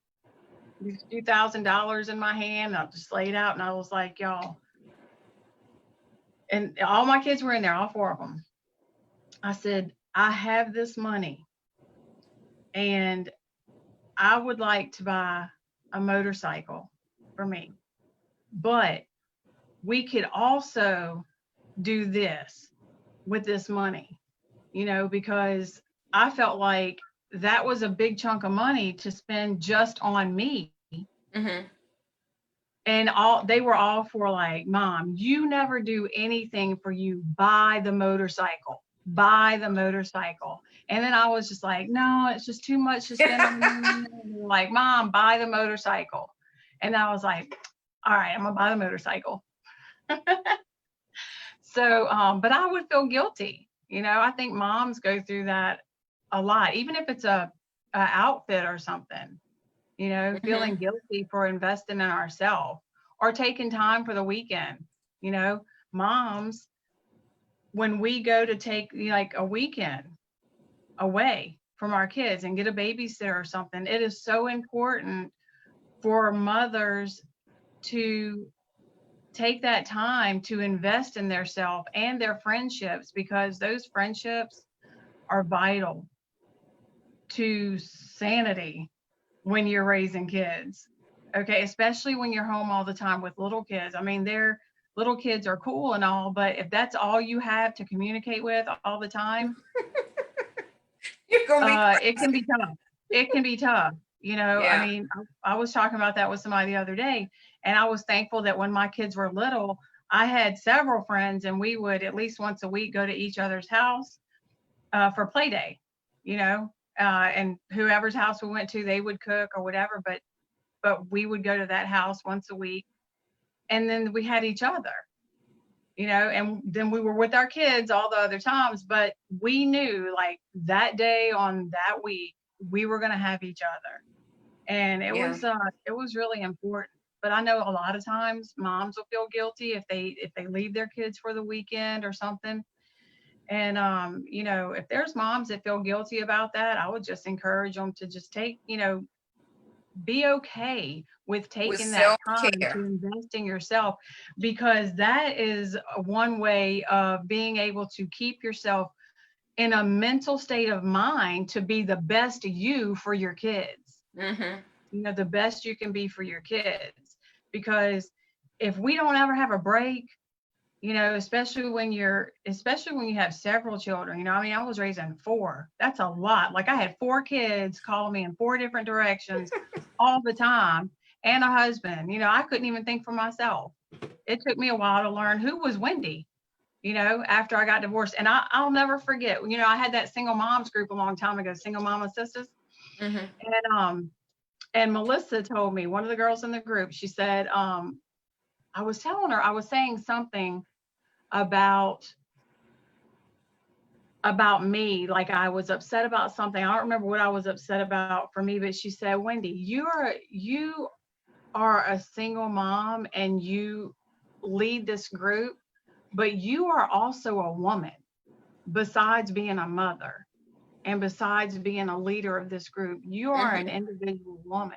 these few $1,000s in my hand. I just laid out, and I was like, y'all, and all my kids were in there, all 4 of them. I said, I have this money, and I would like to buy a motorcycle for me, but we could also do this with this money, because I felt like that was a big chunk of money to spend just on me. Mm-hmm. And they were all for like, Mom, you never do anything for you. Buy the motorcycle. And then I was just like, no, it's just too much to spend on me. Like, Mom, buy the motorcycle. And I was like, all right, I'm gonna buy the motorcycle. So, but I would feel guilty. I think moms go through that a lot, even if it's a outfit or something, feeling guilty for investing in ourselves or taking time for the weekend. Moms, when we go to take like a weekend away from our kids and get a babysitter or something, it is so important for mothers to take that time to invest in their self and their friendships, because those friendships are vital to sanity when you're raising kids. Okay, especially when you're home all the time with little kids. I mean, their little kids are cool and all, but if that's all you have to communicate with all the time, You're gonna be it can be tough. It can be tough. Yeah. I mean, I was talking about that with somebody the other day, and I was thankful that when my kids were little, I had several friends, and we would at least once a week go to each other's house for play day, and whoever's house we went to, they would cook or whatever, but we would go to that house once a week, and then we had each other, and then we were with our kids all the other times, but we knew like that day on that week, we were going to have each other. And it was really important. But I know a lot of times moms will feel guilty if they leave their kids for the weekend or something. And if there's moms that feel guilty about that, I would just encourage them to just be okay with taking that time to invest in yourself, because that is one way of being able to keep yourself in a mental state of mind to be the best you for your kids. Mm-hmm. The best you can be for your kids. Because if we don't ever have a break, especially when you have several children, I mean, I was raising 4. That's a lot. Like I had 4 kids calling me in 4 different directions all the time, and a husband. I couldn't even think for myself. It took me a while to learn who was Wendy, after I got divorced. And I'll never forget, I had that single moms group a long time ago, Single Mama Sisters. Mm-hmm. And Melissa told me, one of the girls in the group, she said, I was telling her, I was saying something about me, like I was upset about something. I don't remember what I was upset about for me, but she said, Wendy, you are a single mom and you lead this group, but you are also a woman besides being a mother. And besides being a leader of this group, you are an individual woman,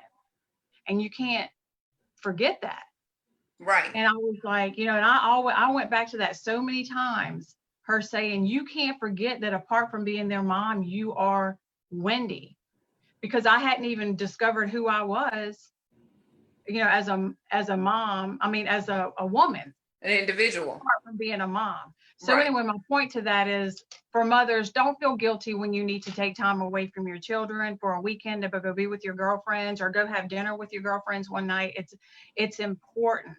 and you can't forget that. Right. And I was like, and I went back to that so many times, her saying, you can't forget that apart from being their mom, you are Wendy, because I hadn't even discovered who I was, as a mom. I mean, as a woman, An individual. apart from being a mom. So Right. anyway, my point to that is for mothers, don't feel guilty when you need to take time away from your children for a weekend to go be with your girlfriends or go have dinner with your girlfriends one night. It's important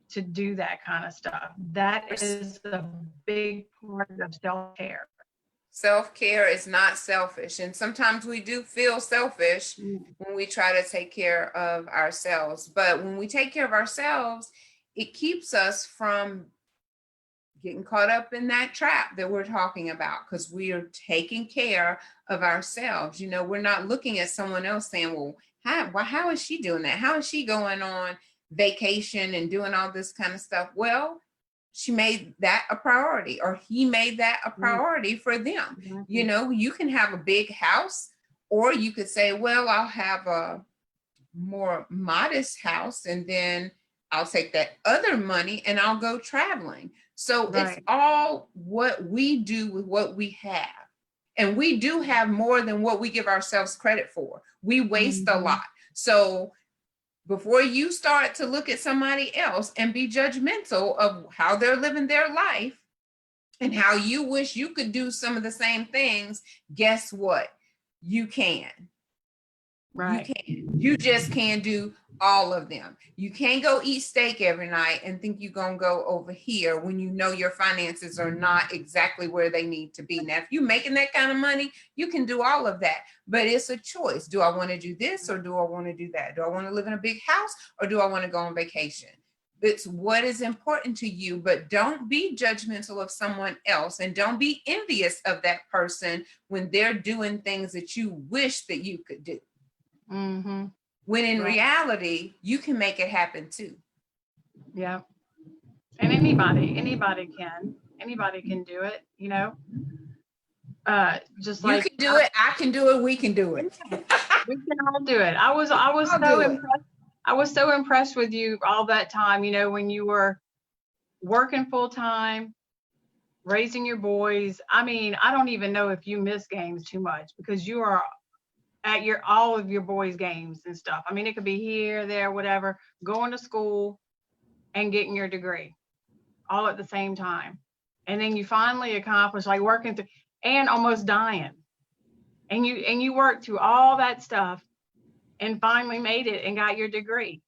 to do that kind of stuff. That is a big part of self-care. Self-care is not selfish. And sometimes we do feel selfish when we try to take care of ourselves. But when we take care of ourselves, it keeps us from getting caught up in that trap that we're talking about, because we are taking care of ourselves. You know, we're not looking at someone else saying, well, how is she doing that? How is she going on vacation and doing all this kind of stuff? Well, she made that a priority, or he made that a priority for them. Mm-hmm. You know, you can have a big house, or you could say, well, I'll have a more modest house, and then I'll take that other money and I'll go traveling. So Right. it's all what we do with what we have. And we do have more than what we give ourselves credit for. We waste a lot. So before you start to look at somebody else and be judgmental of how they're living their life and how you wish you could do some of the same things, guess what? You can. Right. You can. You just can't do all of them. You can't go eat steak every night and think you're going to go over here when you know your finances are not exactly where they need to be. Now, if you're making that kind of money, you can do all of that, but it's a choice. Do I want to do this, or do I want to do that? Do I want to live in a big house, or do I want to go on vacation? It's what is important to you, but don't be judgmental of someone else, and don't be envious of that person when they're doing things that you wish that you could do. Mm-hmm. When in Right. reality, you can make it happen too. Yeah. And anybody can do it, you know. Just You like can do it, I can do it, we can do it. we can all do it. I was I'll so do it. impressed. I was so impressed with you all that time, you know, when you were working full time, raising your boys. I mean, I don't even know if you miss games too much, because you are at all of your boys' games and stuff. I mean, it could be here, there, whatever, going to school and getting your degree all at the same time. And then you finally accomplish, like, working through and almost dying. And you worked through all that stuff and finally made it and got your degree.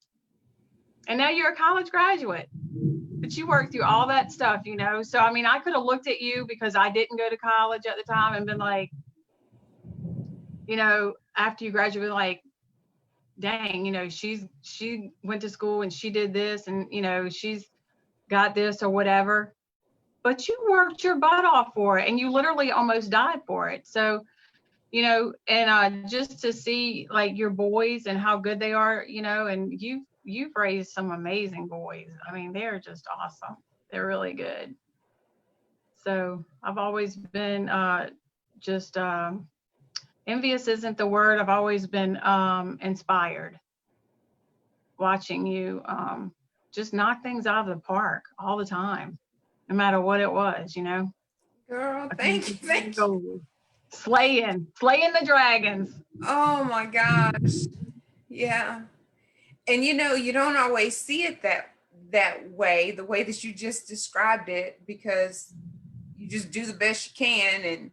And now you're a college graduate. But you worked through all that stuff, you know. So I mean, I could have looked at you, because I didn't go to college at the time, and been like, you know, after you graduate, like, dang, you know, she went to school and she did this, and, you know, she's got this or whatever. But you worked your butt off for it, and you literally almost died for it. So, you know, and just to see like your boys and how good they are, you know, and you've raised some amazing boys. I mean, they're just awesome. They're really good. So I've always been just envious isn't the word. I've always been inspired watching you just knock things out of the park all the time, no matter what it was, you know. Girl, thank you. Thank you. Slaying the dragons. Oh my gosh. Yeah. And you know, you don't always see it that way, the way that you just described it, because you just do the best you can, and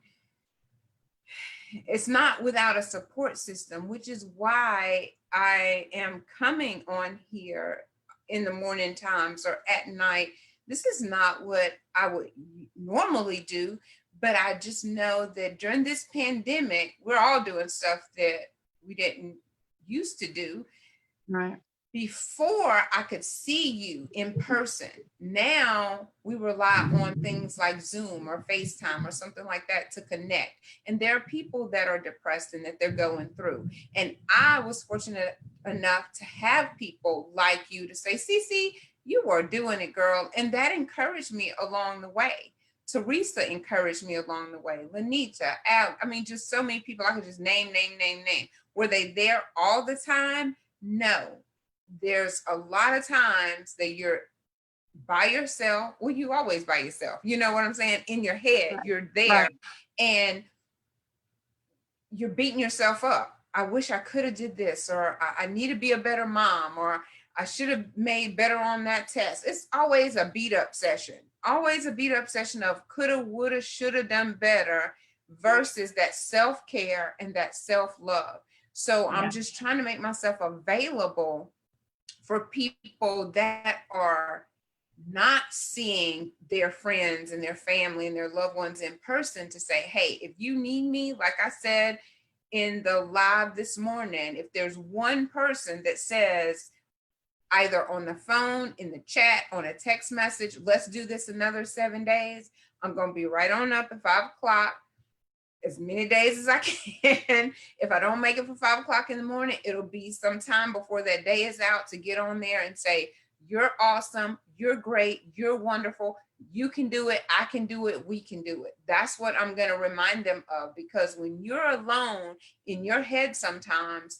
it's not without a support system, which is why I am coming on here in the morning times or at night. This is not what I would normally do, but I just know that during this pandemic, we're all doing stuff that we didn't used to do. Right. Before I could see you in person. Now we rely on things like Zoom or FaceTime or something like that to connect. And there are people that are depressed and that they're going through. And I was fortunate enough to have people like you to say, Cece, you are doing it, girl. And that encouraged me along the way. Teresa encouraged me along the way. Lanita, Al, I mean, just so many people I could just name. Were they there all the time? No. There's a lot of times that you're by yourself. Well, you always by yourself. You know what I'm saying? In your head, Right. you're there, right, and you're beating yourself up. I wish I could have did this, or I need to be a better mom, or I should have made better on that test. It's always a beat up session, always a beat up session of coulda, woulda, shoulda done better versus that self-care and that self-love. So I'm just trying to make myself available for people that are not seeing their friends and their family and their loved ones in person to say, hey, if you need me, like I said in the live this morning, if there's one person that says either on the phone, in the chat, on a text message, let's do this another 7 days, I'm going to be right on up at 5 o'clock, as many days as I can. If I don't make it for 5 o'clock in the morning, it'll be sometime before that day is out to get on there and say, you're awesome, you're great, you're wonderful, you can do it, I can do it, we can do it. That's what I'm going to remind them of, because when you're alone in your head sometimes,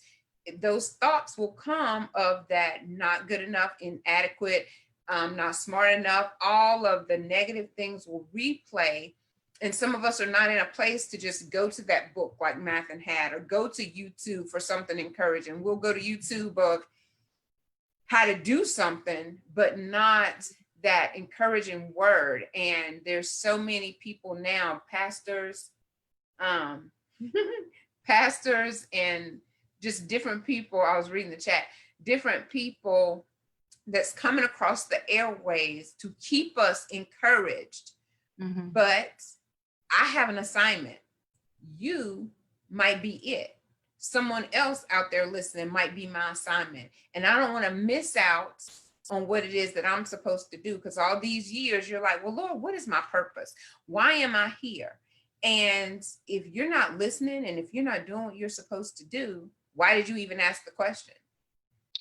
those thoughts will come of that not good enough, inadequate, not smart enough, all of the negative things will replay. And some of us are not in a place to just go to that book like Math and Had, or go to YouTube for something encouraging. We'll go to YouTube of how to do something, but not that encouraging word. And there's so many people now, pastors, pastors and just different people. I was reading the chat, different people that's coming across the airways to keep us encouraged. Mhm. But I have an assignment. You might be it. Someone else out there listening might be my assignment. And I don't want to miss out on what it is that I'm supposed to do. Because all these years you're like, well, Lord, what is my purpose? Why am I here? And if you're not listening and if you're not doing what you're supposed to do, why did you even ask the question?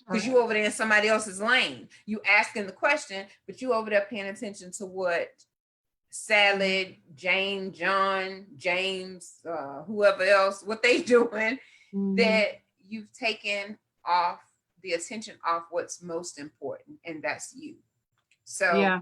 Because you over there in somebody else's lane. You asking the question, but you over there paying attention to what Salad, Jane, John, James, whoever else, what they doing, that you've taken off the attention off what's most important, and that's you. So yeah,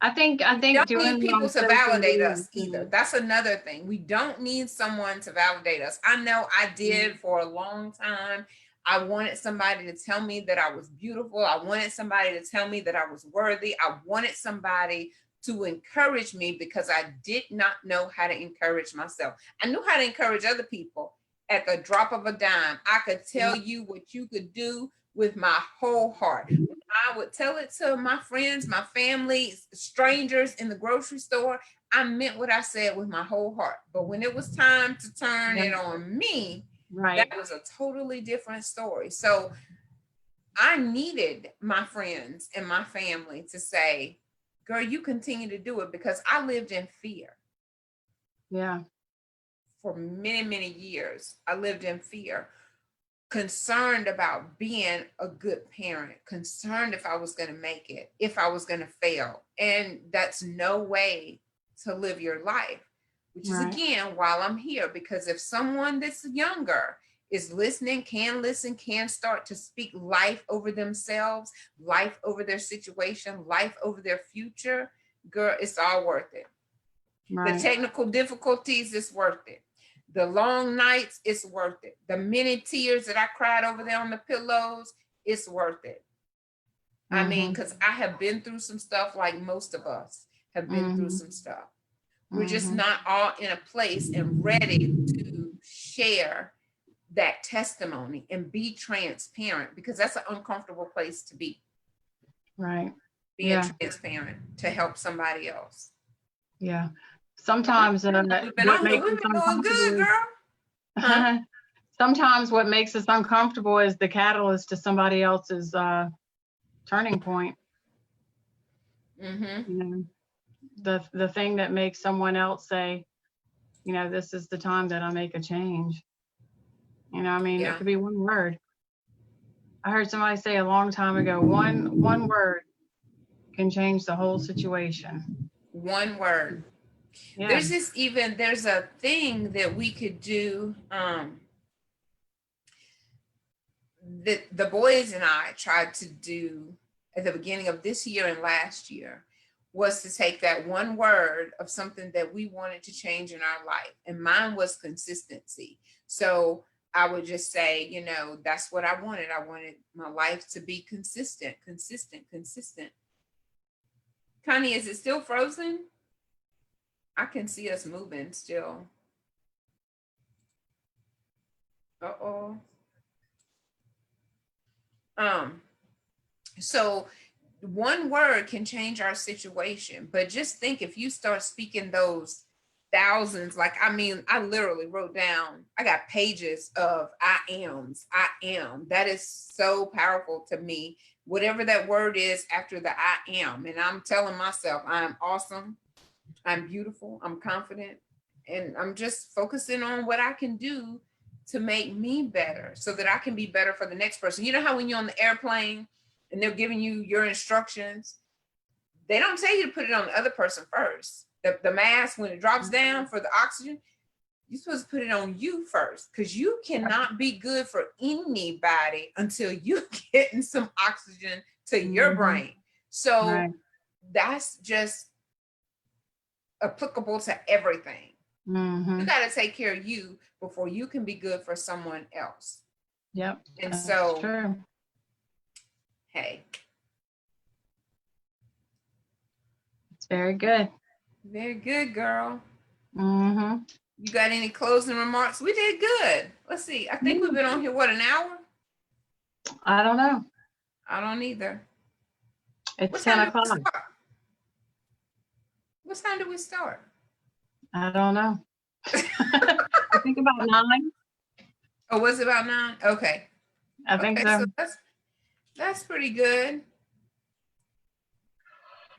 I think we don't doing need people on to social validate media us either. too. That's another thing. We don't need someone to validate us. I know I did for a long time. I wanted somebody to tell me that I was beautiful. I wanted somebody to tell me that I was worthy. I wanted somebody to encourage me because I did not know how to encourage myself. I knew how to encourage other people at the drop of a dime. I could tell you what you could do with my whole heart. I would tell it to my friends, my family, strangers in the grocery store. I meant what I said with my whole heart. But when it was time to turn it on me, Right. that was a totally different story. So I needed my friends and my family to say, girl, you continue to do it, because I lived in fear. Yeah. For many, many years, I lived in fear, concerned about being a good parent, concerned if I was going to make it, if I was going to fail. And that's no way to live your life, which is again, while I'm here, because if someone that's younger is listening, can start to speak life over themselves, life over their situation, life over their future, girl, it's all worth it. The technical difficulties, it's worth it. The long nights, it's worth it. The many tears that I cried over there on the pillows, it's worth it. I mean, because I have been through some stuff, like most of us have been through some stuff. We're just not all in a place and ready to share that testimony and be transparent, because that's an uncomfortable place to be. Right. Being transparent to help somebody else. Yeah. Sometimes what makes us uncomfortable, sometimes what makes us uncomfortable is the catalyst to somebody else's turning point. You know, the thing that makes someone else say, you know, this is the time that I make a change. You know, I mean, it could be one word. I heard somebody say a long time ago, one word can change the whole situation. One word. Yeah. There's a thing that we could do. The boys and I tried to do at the beginning of this year and last year, was to take that one word of something that we wanted to change in our life. And mine was consistency. So I would just say, you know, that's what I wanted. I wanted my life to be consistent, consistent, consistent. Connie, is it still frozen? I can see us moving still. Uh-oh. So one word can change our situation, but just think if you start speaking those thousands, like, I mean, I literally wrote down, I got pages of I ams. I am. That is so powerful to me. Whatever that word is after the I am. And I'm telling myself, I'm awesome. I'm beautiful. I'm confident. And I'm just focusing on what I can do to make me better so that I can be better for the next person. You know how when you're on the airplane and they're giving you your instructions, they don't tell you to put it on the other person first. The mask, when it drops down for the oxygen, you're supposed to put it on you first, because you cannot be good for anybody until you're getting some oxygen to your brain. So that's just applicable to everything. You got to take care of you before you can be good for someone else. Yep. And so, true. Hey. It's very good. Very good, girl. Mm-hmm. You got any closing remarks? We did good. Let's see. I think we've been on here, what, an hour? I don't know. I don't either. It's 10 o'clock. What time did we start? I don't know. I think about 9. Oh, was it about 9? Okay. I think so. That's pretty good.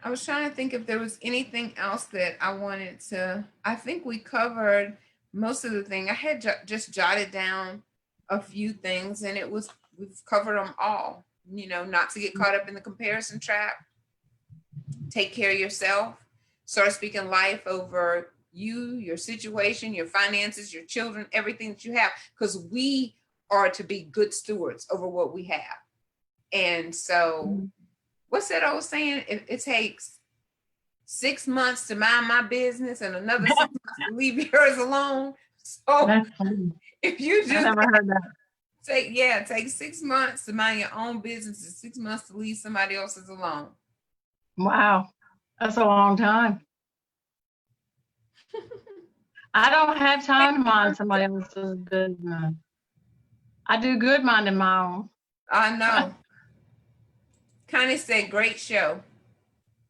I was trying to think if there was anything else that I wanted to. I think we covered most of the thing. I had just jotted down a few things, and we've covered them all. You know, not to get caught up in the comparison trap. Take care of yourself. Start speaking life over you, your situation, your finances, your children, everything that you have, because we are to be good stewards over what we have. And so, what's that old saying? It takes 6 months to mind my business and another 6 months to leave yours alone. So if you just I never heard that. take 6 months to mind your own business and 6 months to leave somebody else's alone. Wow, that's a long time. I don't have time to mind somebody else's business. I do good minding my own. I know. Connie said, great show.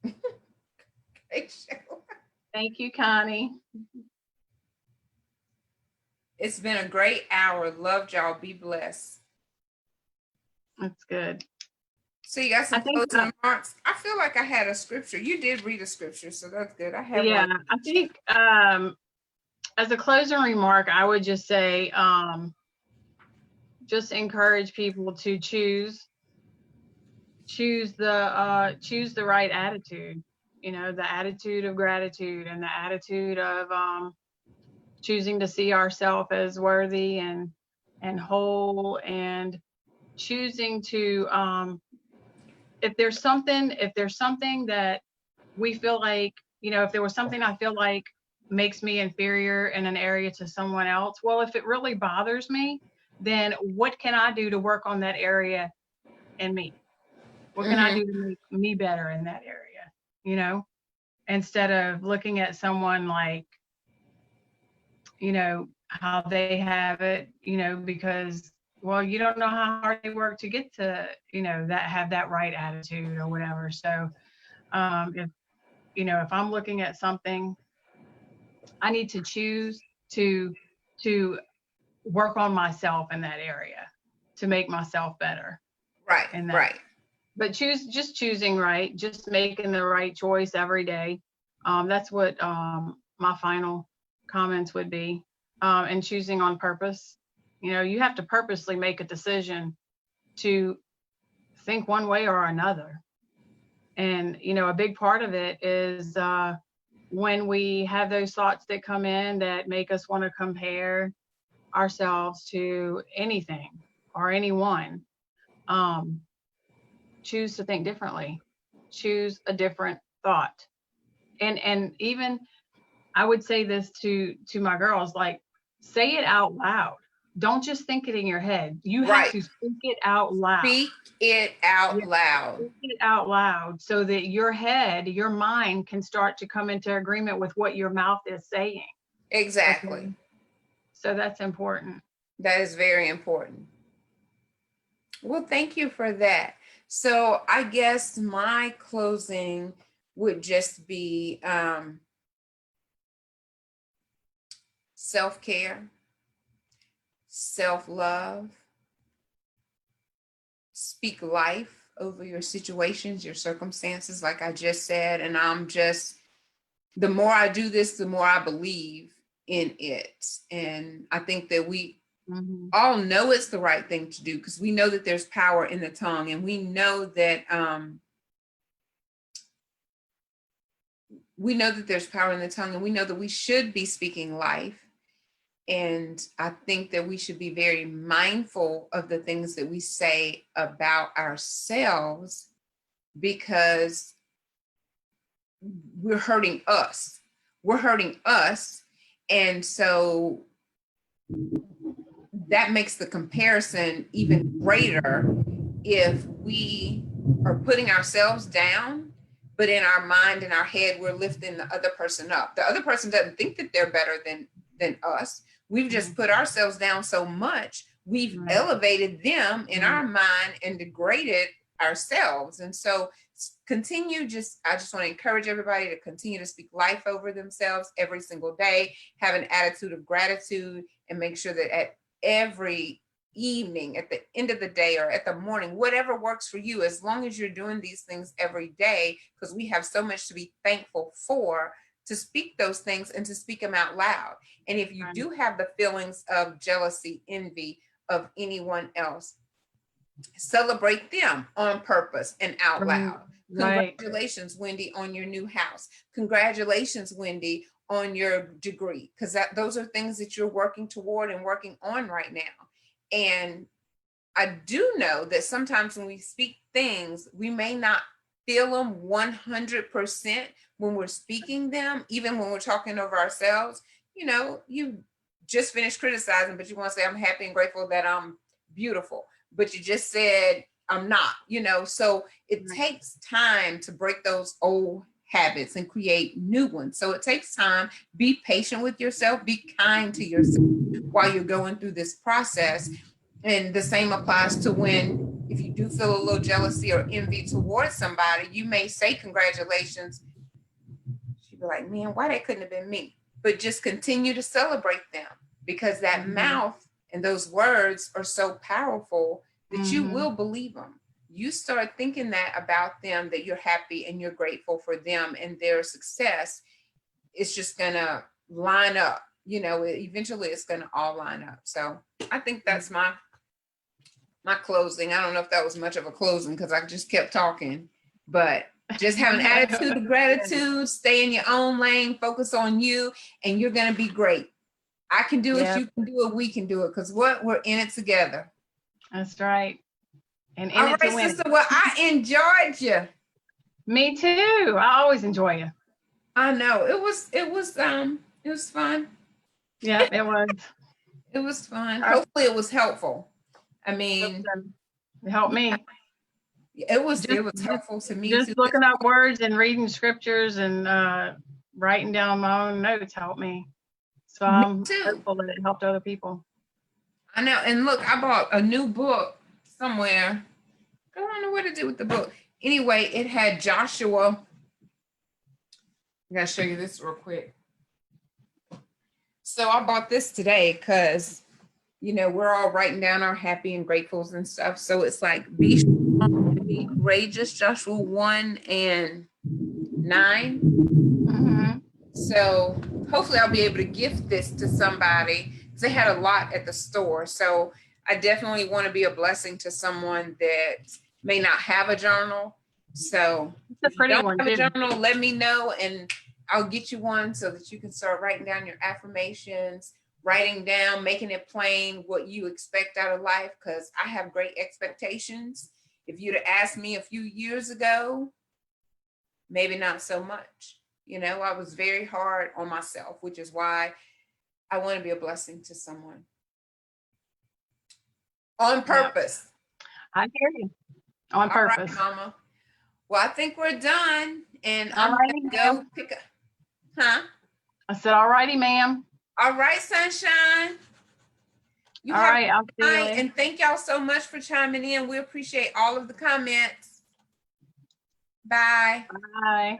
Great show. Thank you, Connie. It's been a great hour. Loved y'all. Be blessed. That's good. So you got some closing remarks? I feel like I had a scripture. You did read a scripture, so that's good. I have one. I think as a closing remark, I would just say just encourage people to choose the right attitude. You know, the attitude of gratitude and the attitude of choosing to see ourselves as worthy and whole, and choosing to if there's something that we feel like, you know, if there was something I feel like makes me inferior in an area to someone else, well, if it really bothers me, then what can I do to work on that area in me? What can I do to make me better in that area? You know, instead of looking at someone like, you know, how they have it, you know, because, well, you don't know how hard they work to get to, you know, have that right attitude or whatever. So if I'm looking at something, I need to choose to work on myself in that area to make myself better. Right. Right. But choosing right, just making the right choice every day. That's what my final comments would be. And choosing on purpose. You know, you have to purposely make a decision to think one way or another. And, you know, a big part of it is when we have those thoughts that come in that make us want to compare ourselves to anything or anyone, choose to think differently, choose a different thought. And even I would say this to my girls, like, say it out loud. don't just think it in your head. You Right. have to speak it out loud. Speak it out loud. Speak it out loud so that your head, your mind can start to come into agreement with what your mouth is saying. Exactly. Okay? So that's important. That is very important. Well, thank you for that. So I guess my closing would just be self-care, self-love, speak life over your situations, your circumstances, like I just said. And the more I do this, the more I believe in it. And I think that we all know it's the right thing to do, because we know that there's power in the tongue, and we know that there's power in the tongue, and we know that we should be speaking life. And I think that we should be very mindful of the things that we say about ourselves, because we're hurting us. We're hurting us. And so that makes the comparison even greater if we are putting ourselves down, but in our mind, in our head, we're lifting the other person up. The other person doesn't think that they're better than us. We've just put ourselves down so much. We've elevated them in our mind and degraded ourselves. And so I just want to encourage everybody to continue to speak life over themselves every single day, have an attitude of gratitude, and make sure that at every evening, at the end of the day, or at the morning, whatever works for you, as long as you're doing these things every day, because we have so much to be thankful for, to speak those things and to speak them out loud. And if you do have the feelings of jealousy, envy of anyone else, celebrate them on purpose and out loud. Congratulations, Wendy, on your new house. Congratulations, Wendy, on your degree, because those are things that you're working toward and working on right now. And I do know that sometimes when we speak things, we may not feel them 100% when we're speaking them, even when we're talking over ourselves. You know, you just finished criticizing, but you want to say, I'm happy and grateful that I'm beautiful, but you just said, I'm not, so it takes time to break those old habits and create new ones. So it takes time. Be patient with yourself, be kind to yourself while you're going through this process. And the same applies to when, if you do feel a little jealousy or envy towards somebody, you may say congratulations. She'd be like, man, why that couldn't have been me? But just continue to celebrate them, because that mouth and those words are so powerful that you will believe them. You start thinking that about them, that you're happy and you're grateful for them and their success. It's just going to line up, eventually it's going to all line up. So I think that's my closing. I don't know if that was much of a closing because I just kept talking, but just have an attitude of gratitude, stay in your own lane, focus on you, and you're going to be great. I can do it. You can do it. We can do it, because we're in it together. That's right. And in all it right, to win. sister. Well, I enjoyed you. Me too. I always enjoy you. I know it was fun. Yeah, it was. It was fun. Hopefully it was helpful. I mean, it helped me. It was helpful to me just too. Looking up words and reading scriptures and writing down my own notes helped me. So I'm hopeful that it helped other people. I know. And look, I bought a new book somewhere. I don't know what to do with the book. Anyway, it had Joshua. I gotta show you this real quick. So I bought this today because, we're all writing down our happy and gratefuls and stuff. So it's like, be strong and be courageous, Joshua 1 and 9. So hopefully I'll be able to gift this to somebody, because they had a lot at the store. So I definitely want to be a blessing to someone that may not have a journal. So it's a pretty one. If you don't have a journal, let me know and I'll get you one so that you can start writing down your affirmations, writing down, making it plain what you expect out of life, because I have great expectations. If you'd have asked me a few years ago, maybe not so much. I was very hard on myself, which is why I want to be a blessing to someone. On purpose. I hear you. On All right, purpose. Mama. Well, I think we're done, and All I'm righty, gonna go pick up. Huh? I said, all righty, ma'am. All right, sunshine. You All have right, I'll a see good you night, later. and thank y'all so much for chiming in. We appreciate all of the comments. Bye. Bye.